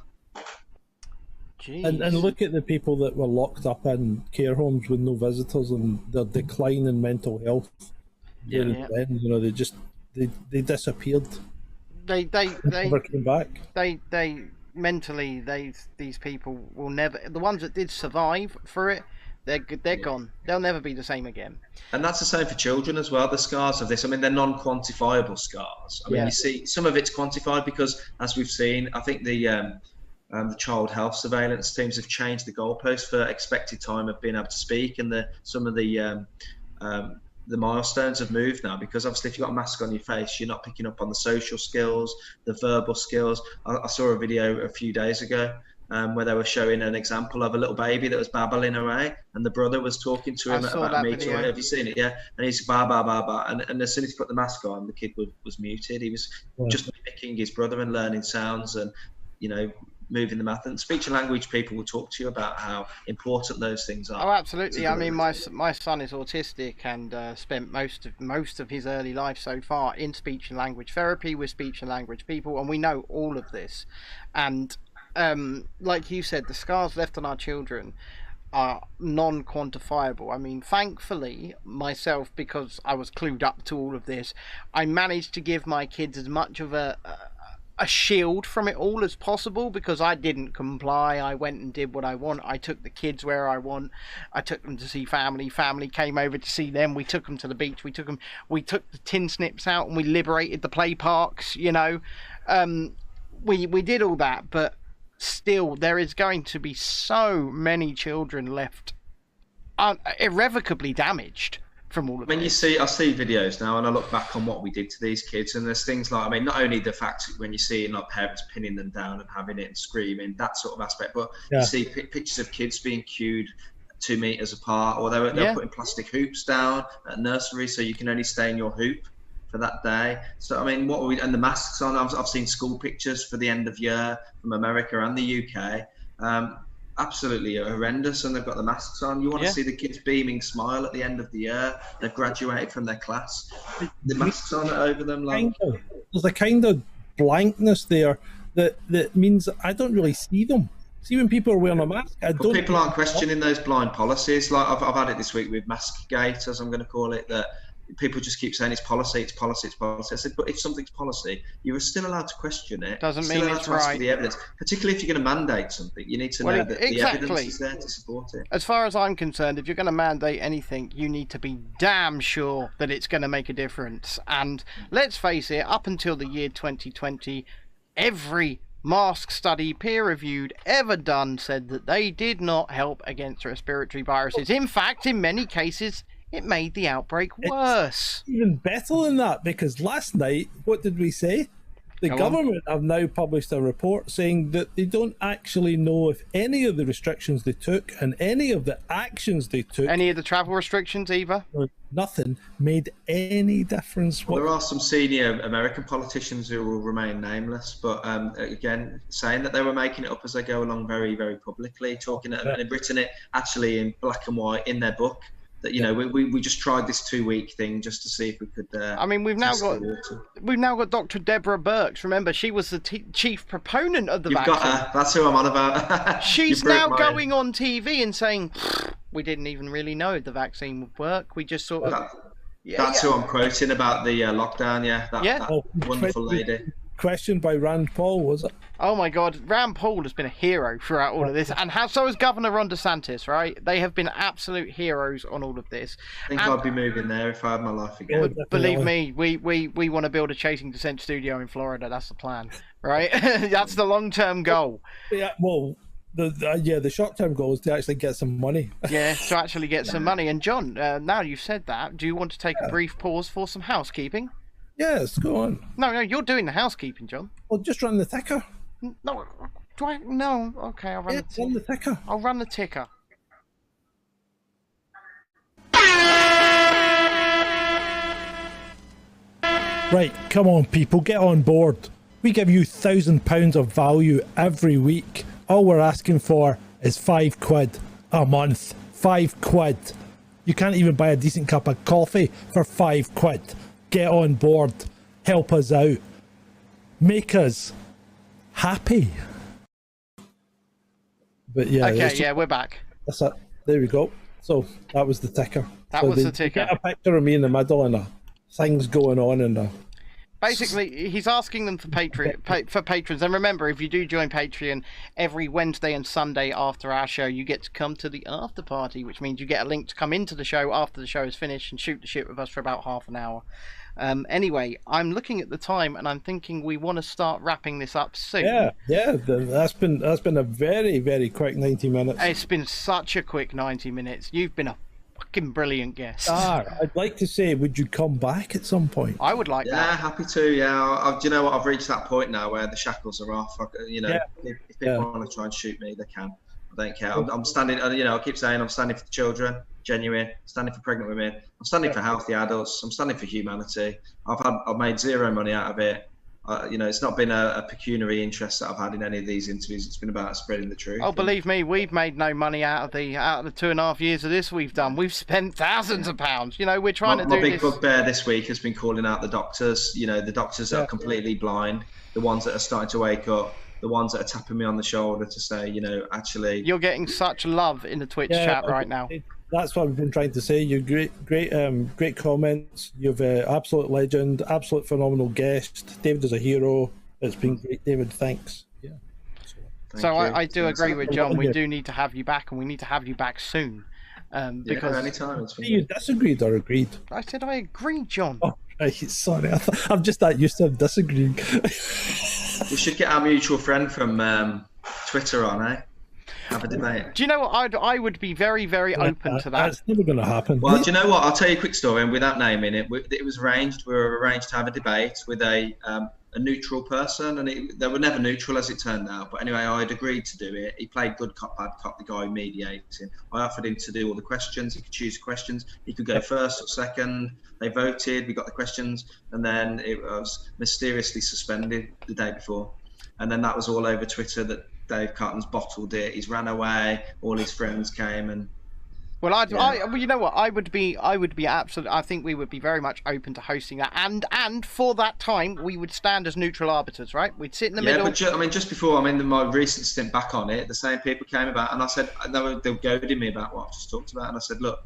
And look at the people that were locked up in care homes with no visitors and their decline in mental health. They disappeared. They never came back. They mentally, these people will never. The ones that did survive for it, they're gone. They'll never be the same again. And that's the same for children as well. The scars of this, I mean, they're non-quantifiable scars. I mean, you see, some of it's quantified because, as we've seen, I think the child health surveillance teams have changed the goalpost for expected time of being able to speak, and some of the milestones have moved now, because obviously if you've got a mask on your face, you're not picking up on the social skills, the verbal skills. I saw a video a few days ago where they were showing an example of a little baby that was babbling away, and the brother was talking to him about a meter away. Have you seen it? Yeah. And he's ba ba ba ba, and as soon as he put the mask on, the kid was muted. He was just mimicking his brother and learning sounds and moving the mouth. And speech and language people will talk to you about how important those things are. Oh, absolutely. I mean, my son is autistic and spent most of his early life so far in speech and language therapy with speech and language people, and we know all of this. And like you said, the scars left on our children are non-quantifiable. I mean, thankfully, myself, because I was clued up to all of this, I managed to give my kids as much of a a shield from it all as possible, because I didn't comply. I went and did what I want. I took the kids where I want. I took them to see family. Family came over to see them. We took them to the beach. We took the tin snips out and we liberated the play parks. You know, we did all that, but still, there is going to be so many children left irrevocably damaged from all of this. I see videos now, and I look back on what we did to these kids, and there's things like, I mean, not only the fact when you see like parents pinning them down and having it and screaming, that sort of aspect, but you see pictures of kids being queued 2 meters apart, or they were putting plastic hoops down at nursery so you can only stay in your hoop for that day. So I mean, and the masks on. I've seen school pictures for the end of year from America and the UK. Absolutely horrendous, and they've got the masks on. You want to see the kids beaming smile at the end of the year. They've graduated from their class. The masks on over them. There's a kind of blankness there that means I don't really see them. See, when people are wearing a mask, people aren't questioning those blind policies. Like I've had it this week with Maskgate, as I'm going to call it, that people just keep saying it's policy, it's policy, it's policy. I said, but if something's policy, you are still allowed to question it. Doesn't mean it's right. Ask for the evidence, particularly if you're going to mandate something. You need to know that the evidence is there to support it. As far as I'm concerned, if you're going to mandate anything, you need to be damn sure that it's going to make a difference. And let's face it, up until the year 2020, every mask study, peer-reviewed, ever done, said that they did not help against respiratory viruses. In fact, in many cases, it made the outbreak worse. It's even better than that, because last night, what did we say? The government have now published a report saying that they don't actually know if any of the restrictions they took and any of the actions they took, any of the travel restrictions either, nothing made any difference. Well, there are some senior American politicians who will remain nameless, but again, saying that they were making it up as they go along very, very publicly, talking and written it actually in black and white in their book. That, you know, we just tried this 2-week thing just to see if we could. I mean, we've now got Dr. Deborah Birx. Remember, she was the chief proponent of the vaccine. You've got her. That's who I'm on about. She's now going on TV and saying, "We didn't even really know the vaccine would work. We just sort of." That's who I'm quoting about the lockdown. Yeah, that wonderful lady. Questioned by Rand Paul, was it? Oh my God, Rand Paul has been a hero throughout all of this, and so has Governor Ron DeSantis, right? They have been absolute heroes on all of this. I think I'd be moving there if I had my life again. Believe me, we want to build a Chasing Dissent studio in Florida. That's the plan, right? That's the long-term goal. Yeah, well, the short-term goal is to actually get some money. Yeah, to actually get some money. And John, now you've said that, do you want to take a brief pause for some housekeeping? Yes, go on. No, you're doing the housekeeping, John. Well, just run the ticker. No, do I? No, okay, I'll run run the ticker. I'll run the ticker. Right, come on, people, get on board. We give you £1,000 of value every week. All we're asking for is £5 a month. £5. You can't even buy a decent cup of coffee for £5. Get on board, help us out, make us happy. But yeah, okay, we're back. That's it. There we go. So that was the ticker. That was the ticker. Get a picture of me in the middle and things going on and. Basically, he's asking them for patrons. And remember, if you do join Patreon, every Wednesday and Sunday after our show, you get to come to the after party, which means you get a link to come into the show after the show is finished and shoot the shit with us for about half an hour. Anyway, I'm looking at the time and I'm thinking we want to start wrapping this up soon. Yeah, that's been a very, very quick 90 minutes. It's been such a quick 90 minutes. You've been a fucking brilliant guest. I'd like to say, would you come back at some point? I would like that. Yeah, happy to. Yeah, do you know what? I've reached that point now where the shackles are off. If people want to try and shoot me, they can. I don't care. I'm standing. I keep saying I'm standing for the children, genuine. Standing for pregnant women. I'm standing for healthy adults. I'm standing for humanity. I've made zero money out of it. It's not been a pecuniary interest that I've had in any of these interviews. It's been about spreading the truth. Oh, believe me, we've made no money out of the 2.5 years of this we've done. We've spent thousands of pounds. We're trying to do this. My big bugbear this week has been calling out the doctors. The doctors that are completely blind, the ones that are starting to wake up, the ones that are tapping me on the shoulder to say, actually. You're getting such love in the Twitch chat right now. That's what we've been trying to say. You're great comments. You've absolute legend, absolute phenomenal guest. David is a hero. It's been great, David. Thanks. Yeah. So I do agree with John. We do need to have you back, and we need to have you back soon. Because anytime. You disagreed or agreed? I said I agreed, John. Oh, right. Sorry, I'm just that used to disagreeing. We should get our mutual friend from Twitter on, eh? Have a debate. Do you know what? I would be very, very open to that. That's never going to happen. Well, do you know what? I'll tell you a quick story, and without naming it, it was arranged. We were arranged to have a debate with a neutral person, and they were never neutral as it turned out. But anyway, I'd agreed to do it. He played good cop, bad cop, the guy who mediates him. I offered him to do all the questions. He could choose the questions. He could go first or second. They voted. We got the questions, and then it was mysteriously suspended the day before. And then that was all over Twitter that Dave Cartman's bottled it. He's ran away. All his friends came and. Well, well, you know what? I would be absolutely. I think we would be very much open to hosting that, and for that time, we would stand as neutral arbiters, right? We'd sit in the middle. Yeah, but just before, my recent stint back on it, the same people came about, and I said they were goading me about what I've just talked about, and I said, look,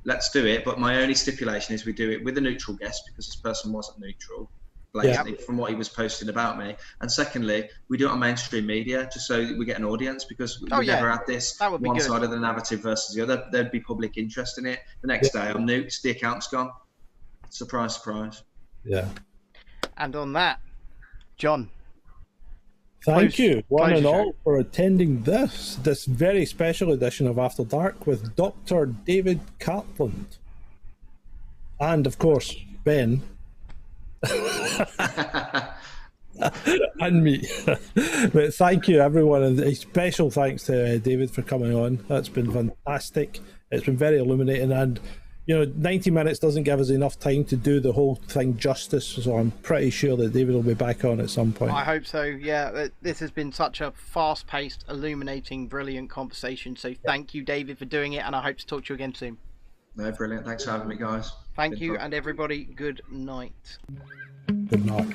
let's do it, but my only stipulation is we do it with a neutral guest because this person wasn't neutral. From what he was posting about me, and secondly, we do it on mainstream media just so we get an audience because we never had this one side of the narrative versus the other. There'd be public interest in it. The next day, I'm nuked. The account's gone. Surprise, surprise. Yeah. And on that, John. Thank you, one and all, for attending this very special edition of After Dark with Dr. David Cartland, and of course Ben. And me. But thank you everyone, and a special thanks to David for coming on. That's been fantastic. It's been very illuminating, and 90 minutes doesn't give us enough time to do the whole thing justice, so I'm pretty sure that David will be back on at some point. I hope so. Yeah, this has been such a fast-paced, illuminating, brilliant conversation, so thank you, David, for doing it, and I hope to talk to you again soon. No, brilliant. Thanks for having me, guys. Thank you, and everybody, good night. Good night.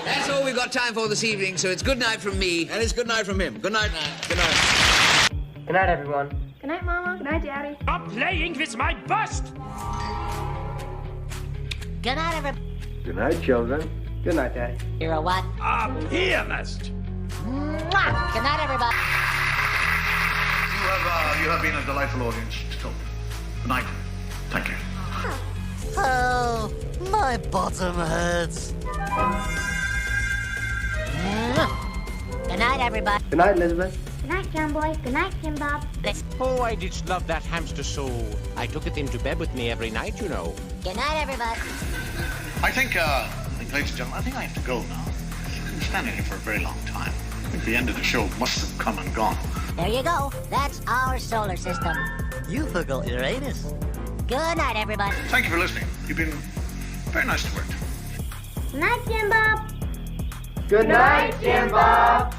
That's all we've got time for this evening, so it's good night from me. And it's good night from him. Good night. Good night. Good night, everyone. Good night, Mama. Good night, Daddy. Stop playing with my bust! Good night, everybody. Good night, children. Good night, Daddy. You're a what? A pianist! Mwah! Good night, everybody. You have been a delightful audience. So, good night. Thank you. Oh, my bottom hurts. Good night, everybody. Good night, Elizabeth. Good night, John Boy. Good night, Tim Bob. Oh, I did love that hamster so. I took it into bed with me every night, you know. Good night, everybody. I think, ladies and gentlemen, I think I have to go now. I've been standing here for a very long time. I think the end of the show must have come and gone. There you go. That's our solar system. You forgot Uranus. Good night, everybody. Thank you for listening. You've been very nice to work to. Good night, Tim Bob. Good night, Tim Bob.